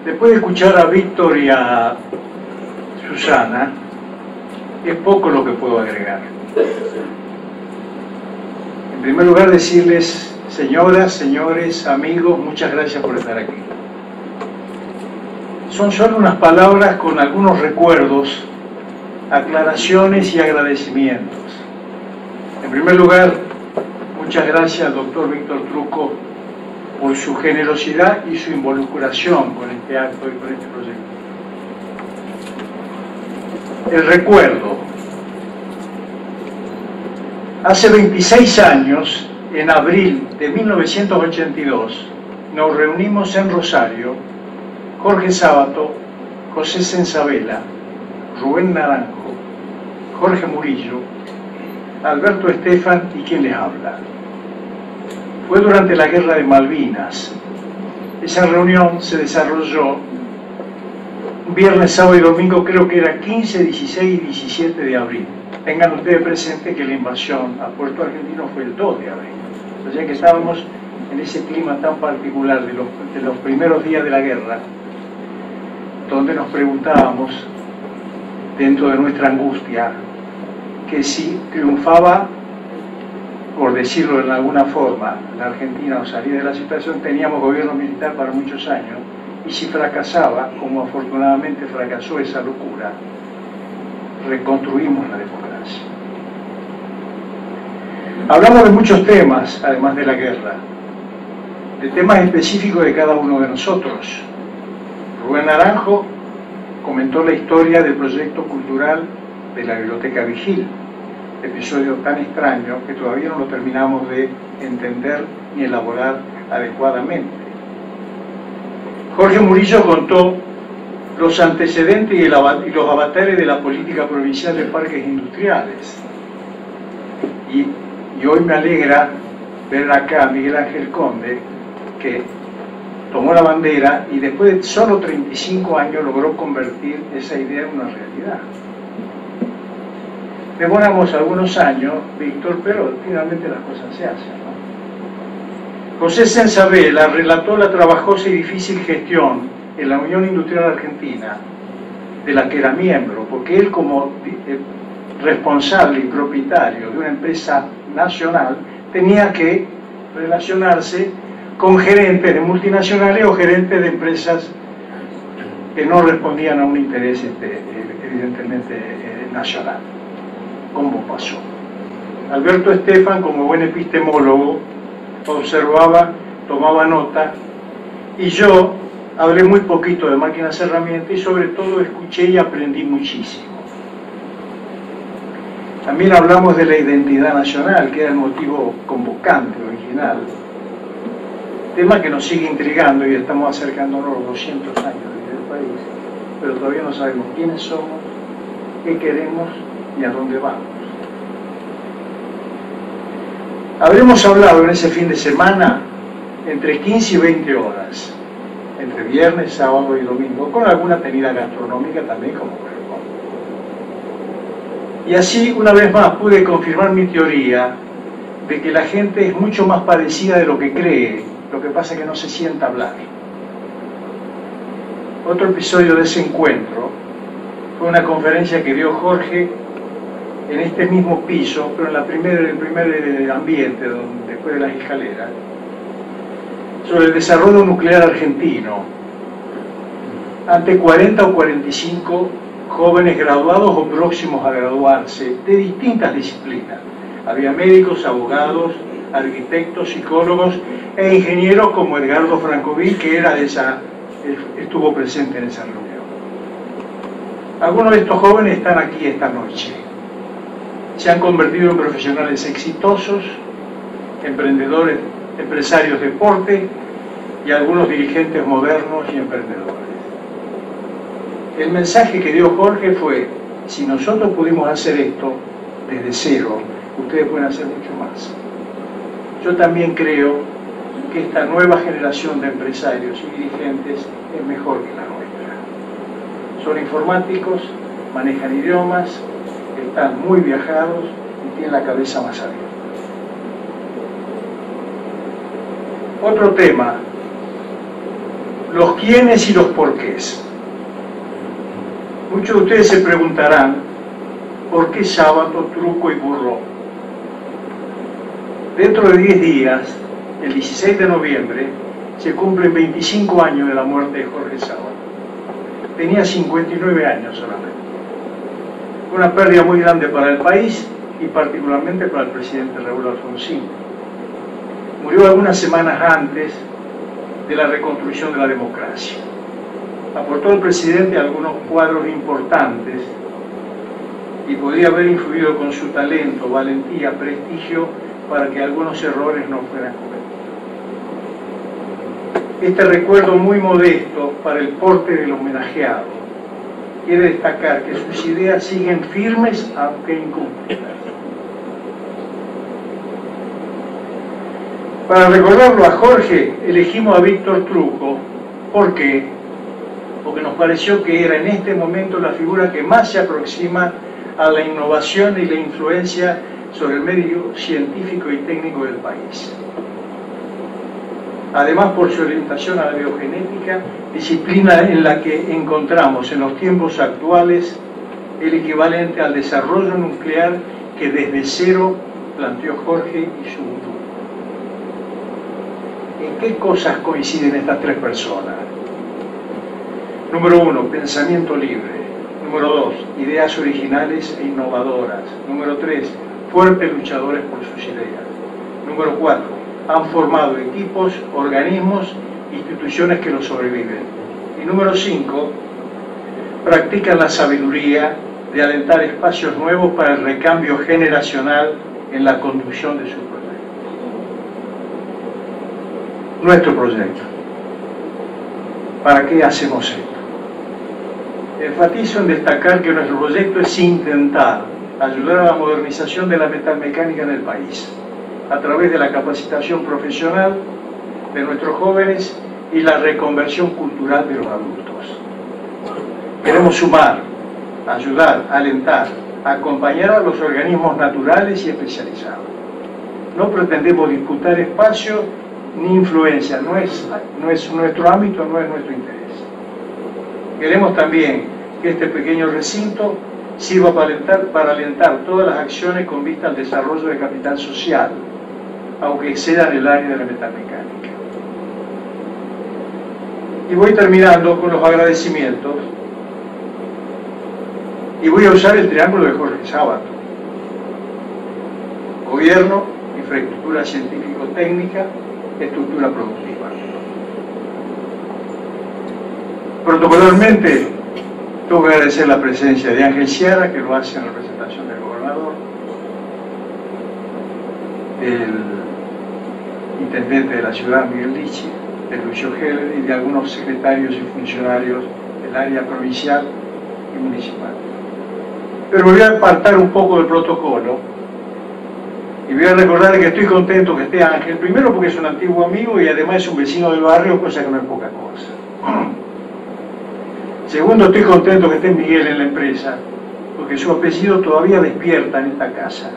Speaker 4: Después de escuchar a Víctor y a Susana, es poco lo que puedo agregar. En primer lugar, decirles, señoras, señores, amigos, muchas gracias por estar aquí. Son solo unas palabras con algunos recuerdos, aclaraciones y agradecimientos. En primer lugar, muchas gracias al doctor Víctor Trucco por su generosidad y su involucración con este acto y con este proyecto. El recuerdo. Hace 26 años, en abril de 1982, nos reunimos en Rosario, Jorge Sábato, José Sensabela, Rubén Naranjo, Jorge Murillo, Alberto Estefan y quien les habla. Fue durante la Guerra de Malvinas. Esa reunión se desarrolló viernes, sábado y domingo, creo que era 15, 16 y 17 de abril. Tengan ustedes presente que la invasión a Puerto Argentino fue el 2 de abril. O sea que estábamos en ese clima tan particular de los primeros días de la guerra, donde nos preguntábamos, dentro de nuestra angustia, que si triunfaba, por decirlo de alguna forma, la Argentina o salía de la situación, teníamos gobierno militar para muchos años, y si fracasaba, como afortunadamente fracasó esa locura, reconstruimos la democracia. Hablamos de muchos temas, además de la guerra, de temas específicos de cada uno de nosotros. Rubén Naranjo comentó la historia del proyecto cultural de la Biblioteca Vigil, episodio tan extraño que todavía no lo terminamos de entender ni elaborar adecuadamente. Jorge Murillo contó los antecedentes y los avatares de la política provincial de parques industriales. Y hoy me alegra ver acá a Miguel Ángel Conde, que tomó la bandera y después de solo 35 años logró convertir esa idea en una realidad. Demoramos algunos años, Víctor, pero finalmente las cosas se hacen, ¿no? José Sensabela relató la trabajosa y difícil gestión en la Unión Industrial Argentina, de la que era miembro, porque él, como responsable y propietario de una empresa nacional, tenía que relacionarse con gerentes de multinacionales o gerentes de empresas que no respondían a un interés evidentemente nacional, como pasó. Alberto Estefan, como buen epistemólogo, observaba, tomaba nota, y yo hablé muy poquito de máquinas herramientas y sobre todo escuché y aprendí muchísimo. También hablamos de la identidad nacional, que era el motivo convocante original, tema que nos sigue intrigando y estamos acercándonos a los 200 años del país, pero todavía no sabemos quiénes somos, qué queremos y a dónde vamos. Habremos hablado en ese fin de semana entre 15 y 20 horas, entre viernes, sábado y domingo, con alguna tenida gastronómica también como corresponde. Y así, una vez más, pude confirmar mi teoría de que la gente es mucho más parecida de lo que cree, lo que pasa es que no se sienta hablar. Otro episodio de ese encuentro fue una conferencia que dio Jorge en este mismo piso, pero en el primer ambiente, después de las escaleras, sobre el desarrollo nuclear argentino, ante 40 o 45 jóvenes graduados o próximos a graduarse de distintas disciplinas. Había médicos, abogados, arquitectos, psicólogos e ingenieros como Edgardo Francovil, que estuvo presente en esa reunión. Algunos de estos jóvenes están aquí esta noche. Se han convertido en profesionales exitosos, emprendedores, empresarios de deporte y algunos dirigentes modernos y emprendedores. El mensaje que dio Jorge fue: si nosotros pudimos hacer esto desde cero, ustedes pueden hacer mucho más. Yo también creo que esta nueva generación de empresarios y dirigentes es mejor que la nuestra. Son informáticos, manejan idiomas, están muy viajados y tienen la cabeza más abierta. Otro tema: los quiénes y los porqués. Muchos de ustedes se preguntarán, ¿por qué Sábato, Truco y Burro? Dentro de 10 días, el 16 de noviembre, se cumplen 25 años de la muerte de Jorge Sábato. Tenía 59 años solamente. Una pérdida muy grande para el país y particularmente para el presidente Raúl Alfonsín. Murió algunas semanas antes de la reconstrucción de la democracia. Aportó al presidente algunos cuadros importantes y podría haber influido con su talento, valentía, prestigio para que algunos errores no fueran cometidos. Este recuerdo muy modesto para el porte del homenajeado quiere destacar que sus ideas siguen firmes aunque incumplidas. Para recordarlo a Jorge, elegimos a Víctor Truco. ¿Por qué? Porque nos pareció que era en este momento la figura que más se aproxima a la innovación y la influencia sobre el medio científico y técnico del país. Además, por su orientación a la biogenética, disciplina en la que encontramos en los tiempos actuales el equivalente al desarrollo nuclear que desde cero planteó Jorge y su futuro. ¿En qué cosas coinciden estas tres personas? Número 1, pensamiento libre. Número 2, ideas originales e innovadoras. Número 3, fuertes luchadores por sus ideas. Número 4, han formado equipos, organismos, instituciones que los sobreviven. Y número 5, practican la sabiduría de alentar espacios nuevos para el recambio generacional en la conducción de su proyecto. Nuestro proyecto. ¿Para qué hacemos esto? Enfatizo en destacar que nuestro proyecto es intentar ayudar a la modernización de la metalmecánica en el país, a través de la capacitación profesional de nuestros jóvenes y la reconversión cultural de los adultos. Queremos sumar, ayudar, alentar, acompañar a los organismos naturales y especializados. No pretendemos disputar espacio ni influencia, no es nuestro ámbito, no es nuestro interés. Queremos también que este pequeño recinto sirva para alentar todas las acciones con vista al desarrollo de capital social, aunque excedan el área de la metalmecánica. Y voy terminando con los agradecimientos y voy a usar el triángulo de Jorge Sábato: gobierno, infraestructura científico-técnica, estructura productiva. Protocolarmente, tengo que agradecer la presencia de Ángel Sierra, que lo hace en representación del gobernador, el intendente de la ciudad, Miguel Lichi, de Lucio Heller y de algunos secretarios y funcionarios del área provincial y municipal. Pero me voy a apartar un poco del protocolo y voy a recordar que estoy contento que esté Ángel, primero porque es un antiguo amigo y además es un vecino del barrio, cosa que no es poca cosa. Segundo, estoy contento que esté Miguel en la empresa, porque su apellido todavía despierta en esta casa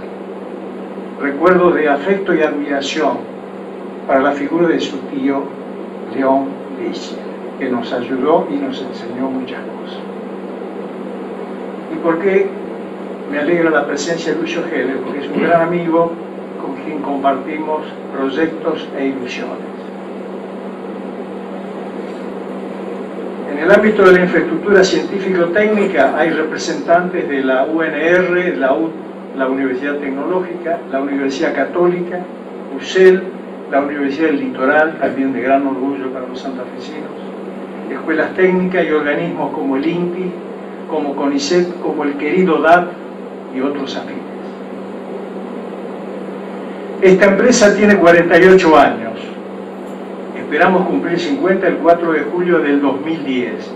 Speaker 4: recuerdos de afecto y admiración para la figura de su tío León Lich, que nos ayudó y nos enseñó muchas cosas. ¿Y por qué me alegra la presencia de Lucio Heller? Porque es un gran amigo con quien compartimos proyectos e ilusiones. En el ámbito de la infraestructura científico-técnica hay representantes de la UNR, la Universidad Tecnológica, la Universidad Católica, UCEL, la Universidad del Litoral, también de gran orgullo para los santafesinos, escuelas técnicas y organismos como el INPI, como CONICET, como el querido DAP y otros afines. Esta empresa tiene 48 años. Esperamos cumplir 50 el 4 de julio del 2010.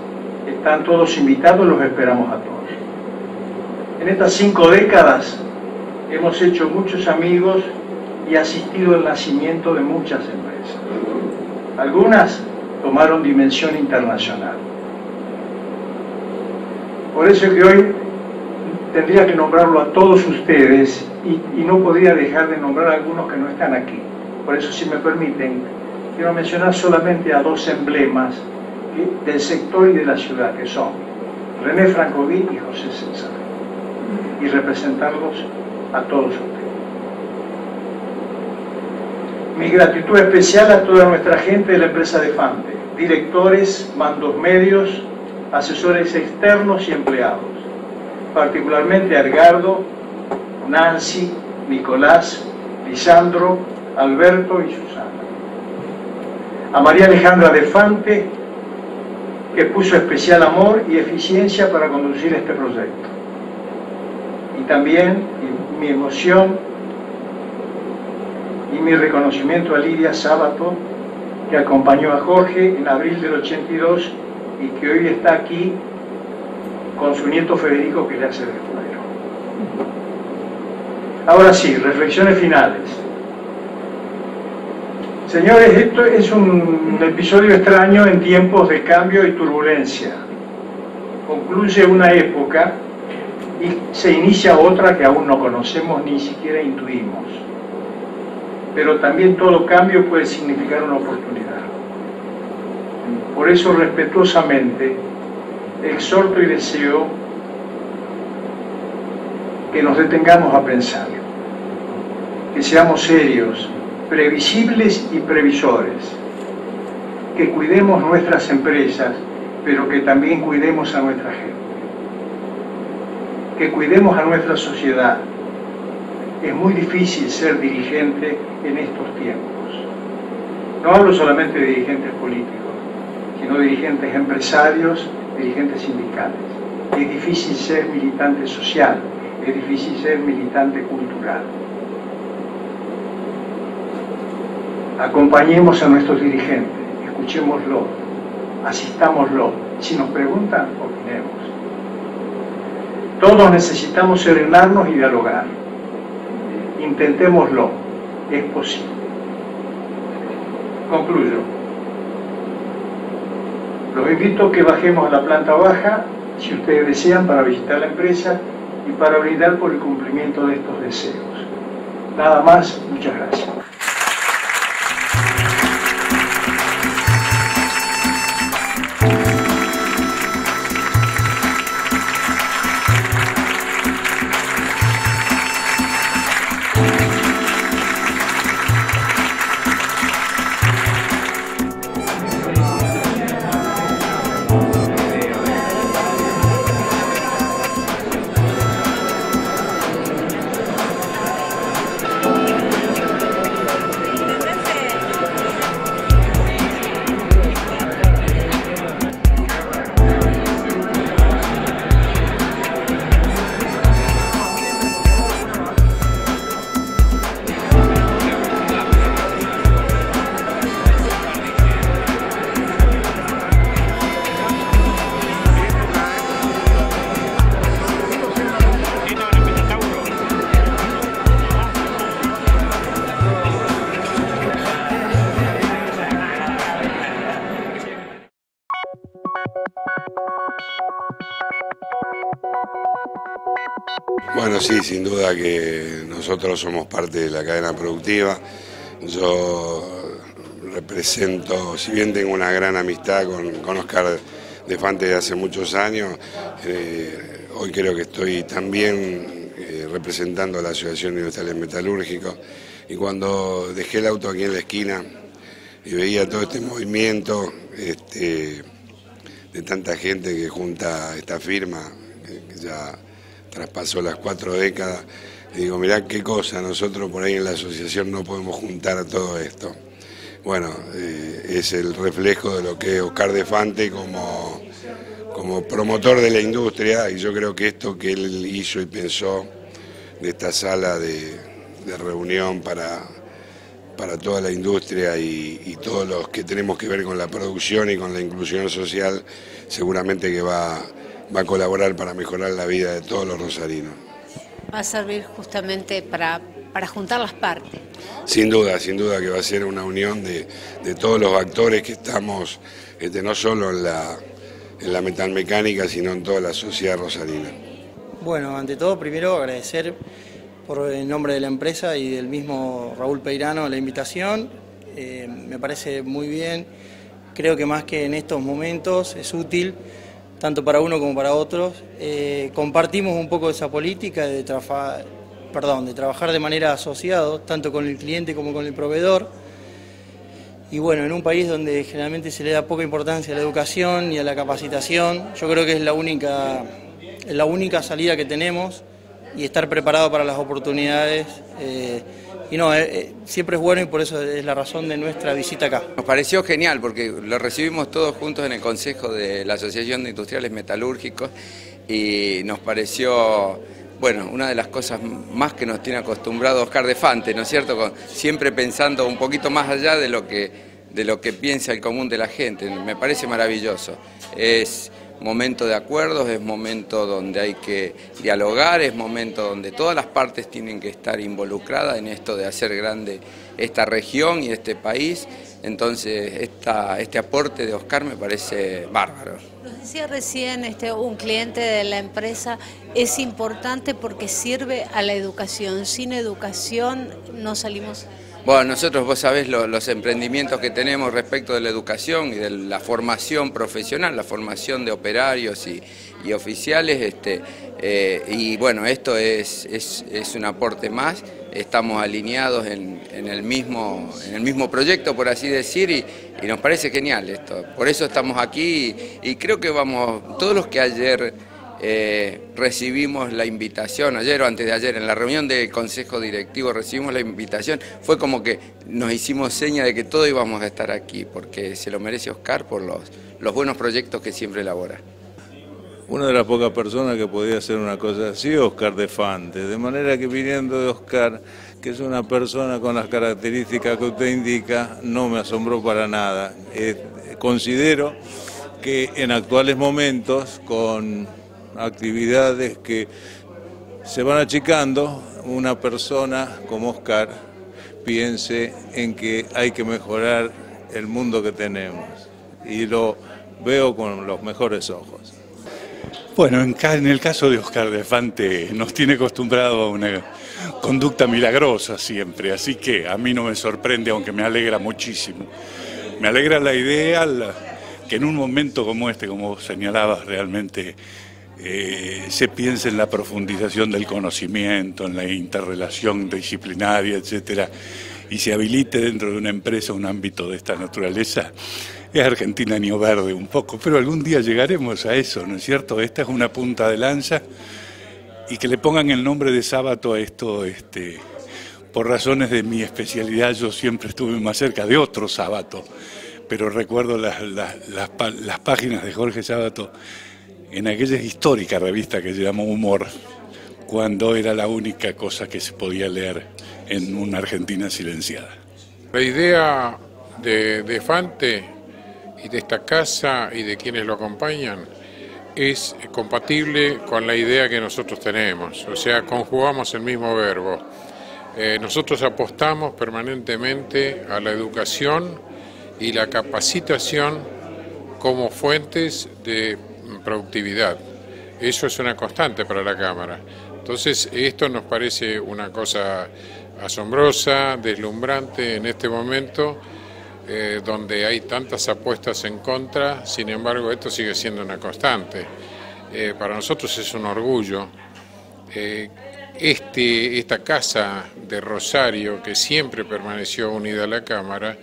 Speaker 4: Están todos invitados, los esperamos a todos. En estas 5 décadas hemos hecho muchos amigos y asistido al nacimiento de muchas empresas. Algunas tomaron dimensión internacional. Por eso es que hoy tendría que nombrarlo a todos ustedes y no podría dejar de nombrar a algunos que no están aquí. Por eso, si me permiten, quiero mencionar solamente a 2 emblemas del sector y de la ciudad, que son René Francoví y José César, y representarlos a todos ustedes. Mi gratitud especial a toda nuestra gente de la empresa de Fante, directores, mandos medios, asesores externos y empleados, particularmente a Edgardo, Nancy, Nicolás, Lisandro, Alberto y Susana. A María Alejandra de Fante, que puso especial amor y eficiencia para conducir este proyecto. Y también mi emoción y mi reconocimiento a Lidia Sábato, que acompañó a Jorge en abril del 82 y que hoy está aquí con su nieto Federico, que le hace de escudero. Ahora sí, reflexiones finales. Señores, esto es un episodio extraño en tiempos de cambio y turbulencia. Concluye una época y se inicia otra que aún no conocemos ni siquiera intuimos. Pero también todo cambio puede significar una oportunidad. Por eso, respetuosamente, exhorto y deseo que nos detengamos a pensar, que seamos serios, previsibles y previsores, que cuidemos nuestras empresas, pero que también cuidemos a nuestra gente, que cuidemos a nuestra sociedad. Es muy difícil ser dirigente en estos tiempos. No hablo solamente de dirigentes políticos, sino dirigentes empresarios, dirigentes sindicales. Es difícil ser militante social, es difícil ser militante cultural. Acompañemos a nuestros dirigentes, escuchémoslo, asistámoslo. Si nos preguntan, opinemos. Todos necesitamos serenarnos y dialogar. Intentémoslo, es posible. Concluyo. Los invito a que bajemos a la planta baja, si ustedes desean, para visitar la empresa y para brindar por el cumplimiento de estos deseos. Nada más, muchas gracias.
Speaker 5: Bueno, sí, sin duda que nosotros somos parte de la cadena productiva. Yo represento, si bien tengo una gran amistad con Oscar de Fante de hace muchos años, hoy creo que estoy también representando a la Asociación de Industriales Metalúrgicos, y cuando dejé el auto aquí en la esquina y veía todo este movimiento de tanta gente que junta esta firma, que ya traspasó las 4 décadas, y digo, mirá qué cosa, nosotros por ahí en la asociación no podemos juntar todo esto. Bueno, es el reflejo de lo que es Oscar de Fante como promotor de la industria, y yo creo que esto que él hizo y pensó de esta sala de reunión para toda la industria y todos los que tenemos que ver con la producción y con la inclusión social, seguramente que va a colaborar para mejorar la vida de todos los rosarinos.
Speaker 6: Va a servir justamente para juntar las partes.
Speaker 5: Sin duda que va a ser una unión de todos los actores que estamos, no solo en la metalmecánica, sino en toda la sociedad rosarina.
Speaker 7: Bueno, ante todo, primero agradecer por el nombre de la empresa y del mismo Raúl Peirano la invitación. Me parece muy bien, creo que más que en estos momentos es útil, tanto para uno como para otros. Compartimos un poco esa política de trabajar de manera asociada, tanto con el cliente como con el proveedor. Y bueno, en un país donde generalmente se le da poca importancia a la educación y a la capacitación, yo creo que es la única salida que tenemos, y estar preparado para las oportunidades. Siempre es bueno, y por eso es la razón de nuestra visita acá.
Speaker 8: Nos pareció genial porque lo recibimos todos juntos en el Consejo de la Asociación de Industriales Metalúrgicos, y nos pareció, bueno, una de las cosas más que nos tiene acostumbrado Oscar de Fante, ¿no es cierto? Siempre pensando un poquito más allá de lo que piensa el común de la gente. Me parece maravilloso. Es momento de acuerdos, es momento donde hay que dialogar, es momento donde todas las partes tienen que estar involucradas en esto de hacer grande esta región y este país. Entonces este aporte de Oscar me parece bárbaro.
Speaker 6: Nos decía recién un cliente de la empresa, es importante porque sirve a la educación. Sin educación no salimos.
Speaker 8: Bueno, nosotros, vos sabés los emprendimientos que tenemos respecto de la educación y de la formación profesional, la formación de operarios y oficiales, y bueno, esto es un aporte más. Estamos alineados en el mismo proyecto, por así decir, y nos parece genial esto. Por eso estamos aquí, y creo que todos los que ayer recibimos la invitación, ayer o antes de ayer, en la reunión del Consejo Directivo recibimos la invitación, fue como que nos hicimos seña de que todos íbamos a estar aquí, porque se lo merece Oscar por los buenos proyectos que siempre elabora.
Speaker 9: Una de las pocas personas que podía hacer una cosa así, Oscar de Fante, de manera que viniendo de Oscar, que es una persona con las características que usted indica, no me asombró para nada. Considero que en actuales momentos, con actividades que se van achicando, una persona como Oscar piense en que hay que mejorar el mundo que tenemos, y lo veo con los mejores ojos.
Speaker 10: Bueno, en el caso de Oscar de Fante nos tiene acostumbrado a una conducta milagrosa siempre, así que a mí no me sorprende, aunque me alegra muchísimo. Me alegra la idea que en un momento como este, como vos señalabas, realmente se piense en la profundización del conocimiento, en la interrelación disciplinaria, etcétera, y se habilite dentro de una empresa un ámbito de esta naturaleza. Es Argentina Año Verde un poco, pero algún día llegaremos a eso, ¿no es cierto? Esta es una punta de lanza, y que le pongan el nombre de Sábato a esto, por razones de mi especialidad, yo siempre estuve más cerca de otro Sábato, pero recuerdo las páginas de Jorge Sábato en aquella histórica revista que se llamó Humor, cuando era la única cosa que se podía leer en una Argentina silenciada.
Speaker 11: La idea de Fante y de esta casa y de quienes lo acompañan es compatible con la idea que nosotros tenemos, o sea, conjugamos el mismo verbo. Nosotros apostamos permanentemente a la educación y la capacitación como fuentes de productividad. Eso es una constante para la Cámara. Entonces esto nos parece una cosa asombrosa, deslumbrante en este momento, donde hay tantas apuestas en contra. Sin embargo, esto sigue siendo una constante. Para nosotros es un orgullo. Esta casa de Rosario, que siempre permaneció unida a la Cámara,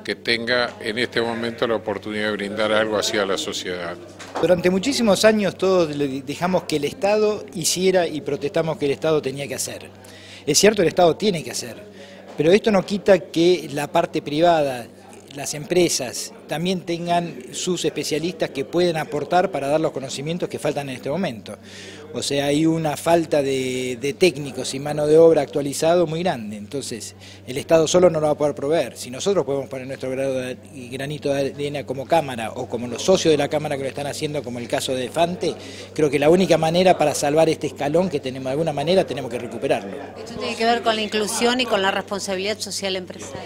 Speaker 11: que tenga en este momento la oportunidad de brindar algo hacia la sociedad.
Speaker 12: Durante muchísimos años todos dejamos que el Estado hiciera y protestamos que el Estado tenía que hacer. Es cierto, el Estado tiene que hacer, pero esto no quita que la parte privada, las empresas, también tengan sus especialistas que pueden aportar para dar los conocimientos que faltan en este momento. O sea, hay una falta de técnicos y mano de obra actualizado muy grande, entonces el Estado solo no lo va a poder proveer. Si nosotros podemos poner nuestro granito de arena como Cámara o como los socios de la Cámara que lo están haciendo, como el caso de Fante, creo que la única manera para salvar este escalón que tenemos de alguna manera tenemos que recuperarlo.
Speaker 6: Esto tiene que ver con la inclusión y con la responsabilidad social empresarial.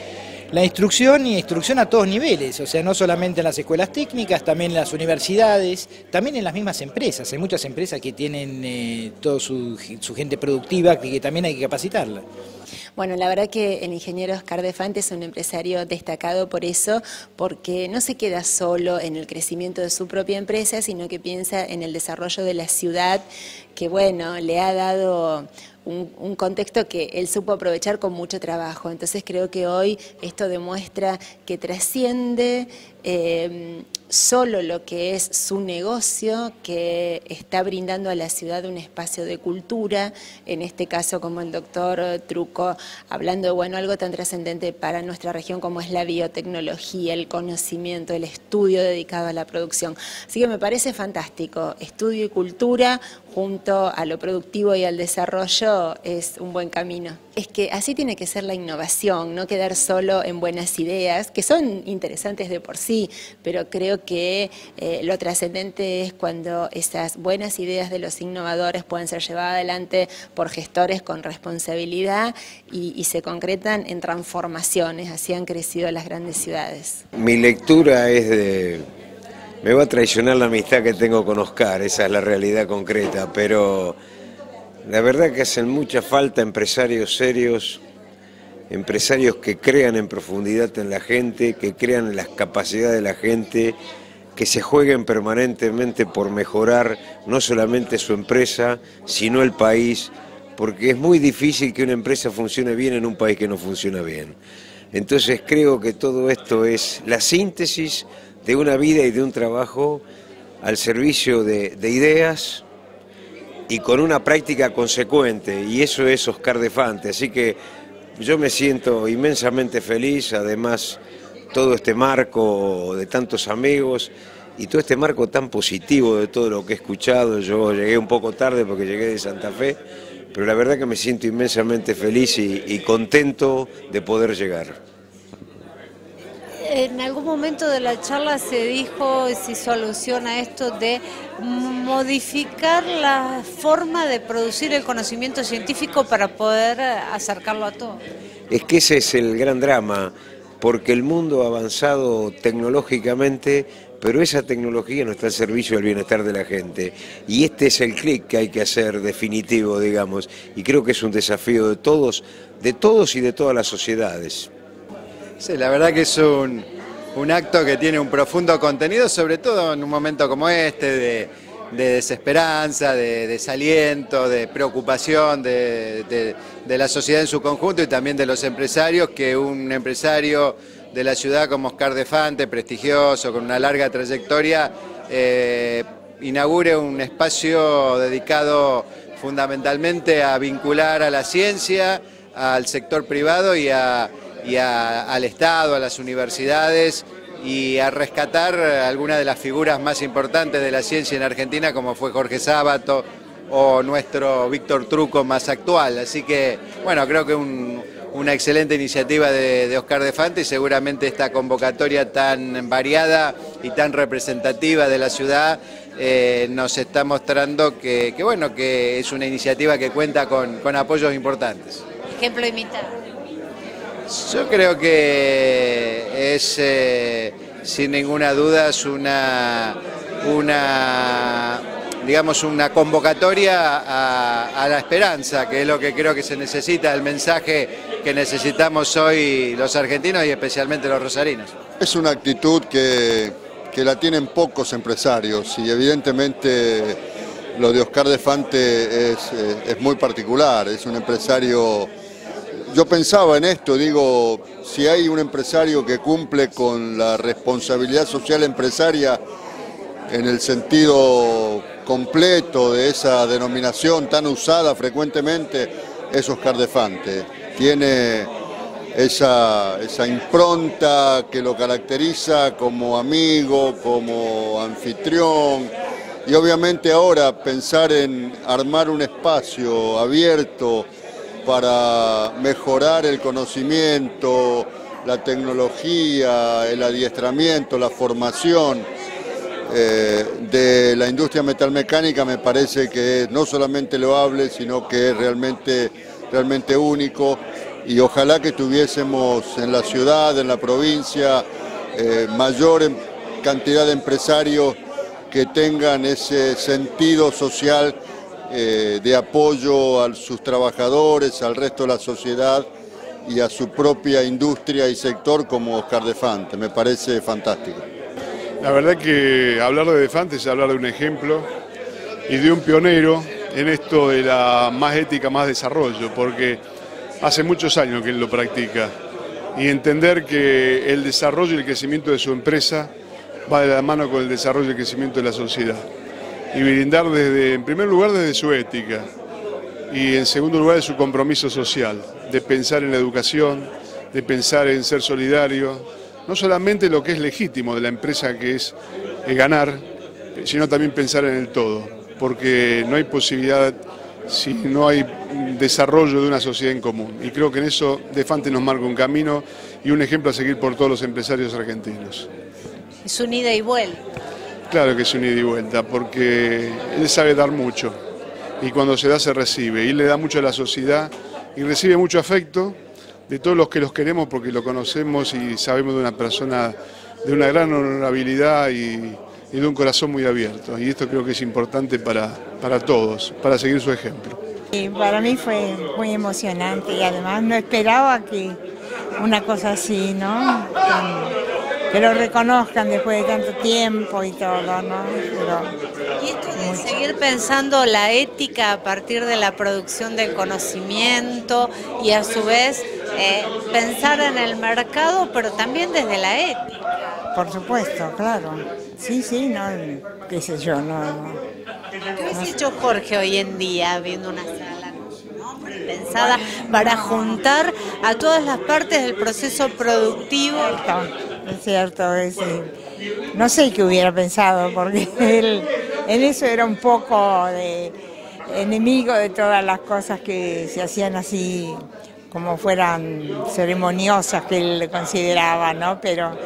Speaker 12: La instrucción y instrucción a todos niveles, o sea, no solamente en las escuelas técnicas, también en las universidades, también en las mismas empresas. Hay muchas empresas que tienen toda su gente productiva que también hay que capacitarla.
Speaker 13: Bueno, la verdad que el ingeniero Oscar de Fante es un empresario destacado por eso, porque no se queda solo en el crecimiento de su propia empresa, sino que piensa en el desarrollo de la ciudad, que bueno, le ha dado un contexto que él supo aprovechar con mucho trabajo. Entonces creo que hoy esto demuestra que trasciende solo lo que es su negocio, que está brindando a la ciudad un espacio de cultura, en este caso como el doctor Trucco, hablando de bueno, algo tan trascendente para nuestra región como es la biotecnología, el conocimiento, el estudio dedicado a la producción. Así que me parece fantástico, estudio y cultura junto a lo productivo y al desarrollo es un buen camino. Es que así tiene que ser la innovación, no quedar solo en buenas ideas, que son interesantes de por sí, pero creo que lo trascendente es cuando esas buenas ideas de los innovadores pueden ser llevadas adelante por gestores con responsabilidad y se concretan en transformaciones, así han crecido las grandes ciudades.
Speaker 14: Mi lectura es de... Me va a traicionar la amistad que tengo con Oscar, esa es la realidad concreta, pero la verdad que hacen mucha falta empresarios serios, empresarios que crean en profundidad en la gente, que crean en las capacidades de la gente, que se jueguen permanentemente por mejorar no solamente su empresa, sino el país, porque es muy difícil que una empresa funcione bien en un país que no funciona bien. Entonces creo que todo esto es la síntesis de una vida y de un trabajo al servicio de ideas y con una práctica consecuente, y eso es Oscar de Fante, así que yo me siento inmensamente feliz, además todo este marco de tantos amigos y todo este marco tan positivo de todo lo que he escuchado. Yo llegué un poco tarde porque llegué de Santa Fe, pero la verdad que me siento inmensamente feliz y contento de poder llegar.
Speaker 6: En algún momento de la charla se dijo, se hizo alusión a esto de modificar la forma de producir el conocimiento científico para poder acercarlo a todos.
Speaker 14: Es que ese es el gran drama, porque el mundo ha avanzado tecnológicamente, pero esa tecnología no está al servicio del bienestar de la gente. Y este es el clic que hay que hacer definitivo, digamos, y creo que es un desafío de todos y de todas las sociedades.
Speaker 15: Sí, la verdad que es un acto que tiene un profundo contenido, sobre todo en un momento como este, de desesperanza, de desaliento, de preocupación de la sociedad en su conjunto y también de los empresarios, que un empresario de la ciudad como Oscar de Fante, prestigioso, con una larga trayectoria, inaugure un espacio dedicado fundamentalmente a vincular a la ciencia, al sector privado y al Estado, a las universidades, y a rescatar algunas de las figuras más importantes de la ciencia en Argentina, como fue Jorge Sábato o nuestro Víctor Trucco más actual. Así que, bueno, creo que una excelente iniciativa de Oscar de Fante, y seguramente esta convocatoria tan variada y tan representativa de la ciudad nos está mostrando que es una iniciativa que cuenta con apoyos importantes.
Speaker 6: Ejemplo imitado.
Speaker 15: Yo creo que es, sin ninguna duda, digamos, una convocatoria a la esperanza, que es lo que creo que se necesita, el mensaje que necesitamos hoy los argentinos y especialmente los rosarinos.
Speaker 16: Es una actitud que la tienen pocos empresarios y evidentemente lo de Oscar de Fante es muy particular, es un empresario. Yo pensaba en esto, digo, si hay un empresario que cumple con la responsabilidad social empresaria en el sentido completo de esa denominación tan usada frecuentemente, es Oscar de Fante. Tiene esa impronta que lo caracteriza como amigo, como anfitrión, y obviamente ahora pensar en armar un espacio abierto para mejorar el conocimiento, la tecnología, el adiestramiento, la formación de la industria metalmecánica, me parece que es no solamente loable, sino que es realmente único, y ojalá que tuviésemos en la ciudad, en la provincia, mayor cantidad de empresarios que tengan ese sentido social de apoyo a sus trabajadores, al resto de la sociedad y a su propia industria y sector como Oscar de Fante. Me parece fantástico.
Speaker 17: La verdad que hablar de Fante es hablar de un ejemplo y de un pionero en esto de la más ética, más desarrollo, porque hace muchos años que él lo practica, y entender que el desarrollo y el crecimiento de su empresa va de la mano con el desarrollo y el crecimiento de la sociedad. Y brindar en primer lugar desde su ética y en segundo lugar de su compromiso social, de pensar en la educación, de pensar en ser solidario, no solamente lo que es legítimo de la empresa, que es ganar, sino también pensar en el todo, porque no hay posibilidad si no hay desarrollo de una sociedad en común. Y creo que en eso De Fante nos marca un camino y un ejemplo a seguir por todos los empresarios argentinos.
Speaker 6: Es un ida y vuelta.
Speaker 17: Claro que es un ida y vuelta, porque él sabe dar mucho y cuando se da se recibe, y él le da mucho a la sociedad y recibe mucho afecto de todos los que los queremos porque lo conocemos y sabemos de una persona de una gran honorabilidad y de un corazón muy abierto, y esto creo que es importante para todos, para seguir su ejemplo.
Speaker 18: Y para mí fue muy emocionante y además no esperaba que una cosa así, ¿no? Que lo reconozcan después de tanto tiempo y todo, ¿no?
Speaker 6: Y esto de seguir pensando la ética a partir de la producción del conocimiento y a su vez pensar en el mercado, pero también desde la ética.
Speaker 18: Por supuesto, claro. Sí, no, qué sé yo, no.
Speaker 6: ¿Qué hubiese hecho Jorge hoy en día viendo una sala, ¿no?, pensada para juntar a todas las partes del proceso productivo?
Speaker 18: Es cierto, no sé qué hubiera pensado, porque él en eso era un poco enemigo de todas las cosas que se hacían así, como fueran ceremoniosas que él consideraba, ¿no? Pero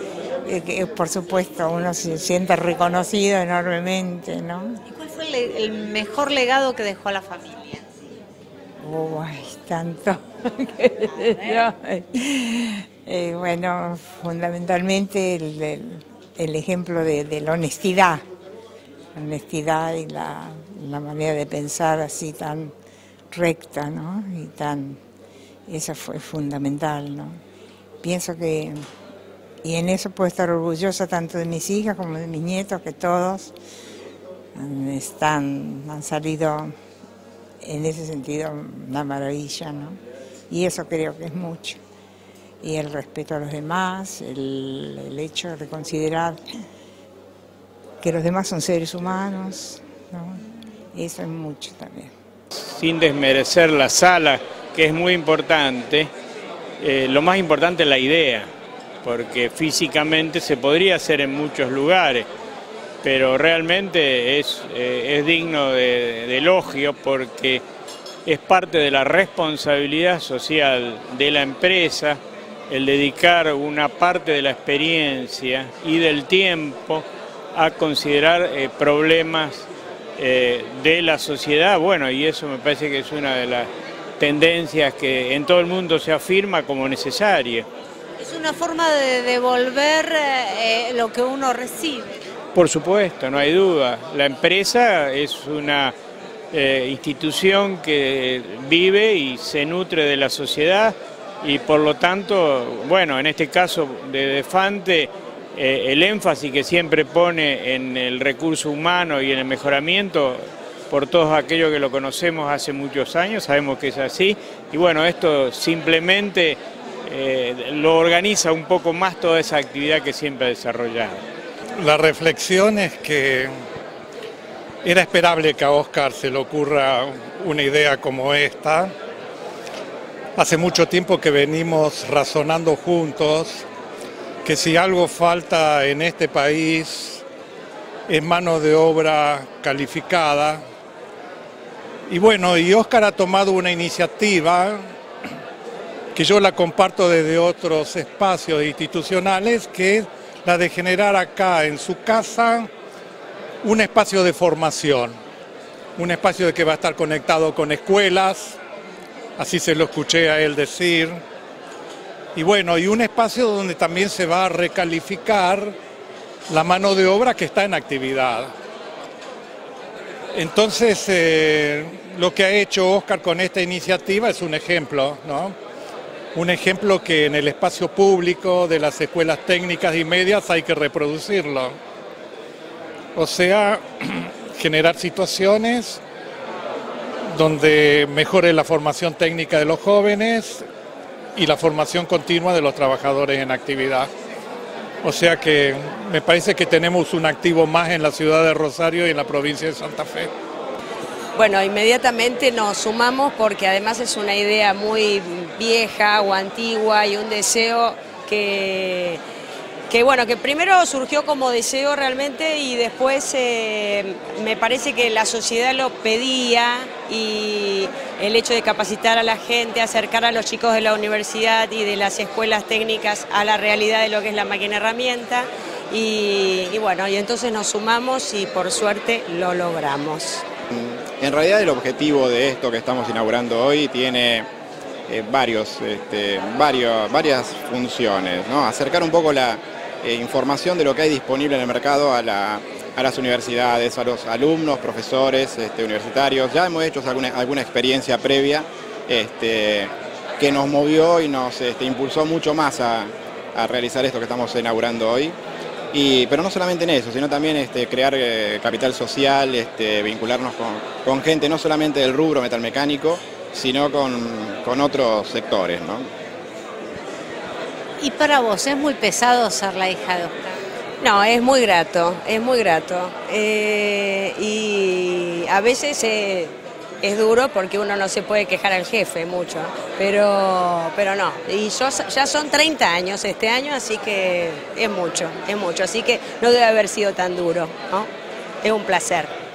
Speaker 18: por supuesto uno se siente reconocido enormemente, ¿no?
Speaker 6: ¿Y cuál fue el mejor legado que dejó a la familia?
Speaker 18: Uy, tanto. Bueno, fundamentalmente el ejemplo de la honestidad y la manera de pensar así tan recta, ¿no? Eso fue fundamental, ¿no? Pienso que, y en eso puedo estar orgullosa tanto de mis hijas como de mis nietos, que todos han salido en ese sentido una maravilla, ¿no? Y eso creo que es mucho. Y el respeto a los demás, el hecho de considerar que los demás son seres humanos, ¿no? Eso es mucho también.
Speaker 19: Sin desmerecer la sala, que es muy importante, lo más importante es la idea, porque físicamente se podría hacer en muchos lugares, pero realmente es digno de elogio porque es parte de la responsabilidad social de la empresa el dedicar una parte de la experiencia y del tiempo a considerar problemas de la sociedad. Bueno, y eso me parece que es una de las tendencias que en todo el mundo se afirma como necesaria.
Speaker 6: Es una forma de devolver lo que uno recibe.
Speaker 19: Por supuesto, no hay duda. La empresa es una institución que vive y se nutre de la sociedad y por lo tanto, bueno, en este caso de Defante, el énfasis que siempre pone en el recurso humano y en el mejoramiento, por todos aquellos que lo conocemos hace muchos años, sabemos que es así, y bueno, esto simplemente lo organiza un poco más toda esa actividad que siempre ha desarrollado.
Speaker 20: La reflexión es que era esperable que a Óscar se le ocurra una idea como esta. Hace mucho tiempo que venimos razonando juntos que si algo falta en este país es mano de obra calificada. Y bueno, y Óscar ha tomado una iniciativa que yo la comparto desde otros espacios institucionales, que es la de generar acá en su casa un espacio de formación, un espacio que va a estar conectado con escuelas, así se lo escuché a él decir, y bueno, y un espacio donde también se va a recalificar la mano de obra que está en actividad. Entonces, lo que ha hecho Óscar con esta iniciativa es un ejemplo, ¿no? Un ejemplo que en el espacio público de las escuelas técnicas y medias hay que reproducirlo. O sea, generar situaciones donde mejore la formación técnica de los jóvenes y la formación continua de los trabajadores en actividad. O sea que me parece que tenemos un activo más en la ciudad de Rosario y en la provincia de Santa Fe.
Speaker 21: Bueno, inmediatamente nos sumamos porque además es una idea muy vieja o antigua y un deseo que bueno, que primero surgió como deseo realmente y después me parece que la sociedad lo pedía y el hecho de capacitar a la gente, acercar a los chicos de la universidad y de las escuelas técnicas a la realidad de lo que es la máquina herramienta y bueno, y entonces nos sumamos y por suerte lo logramos.
Speaker 22: En realidad el objetivo de esto que estamos inaugurando hoy tiene varias funciones, ¿no? Acercar un poco la información de lo que hay disponible en el mercado a las universidades, a los alumnos, profesores universitarios. Ya hemos hecho alguna experiencia previa que nos movió y nos impulsó mucho más a realizar esto que estamos inaugurando hoy. Pero no solamente en eso, sino también crear capital social, vincularnos con gente no solamente del rubro metalmecánico, sino con otros sectores, ¿no?
Speaker 6: ¿Y para vos es muy pesado ser la hija de Óscar?
Speaker 21: No, es muy grato, es muy grato. Y a veces es duro porque uno no se puede quejar al jefe mucho, pero no. Y ya son 30 años este año, así que es mucho, así que no debe haber sido tan duro, ¿no? Es un placer.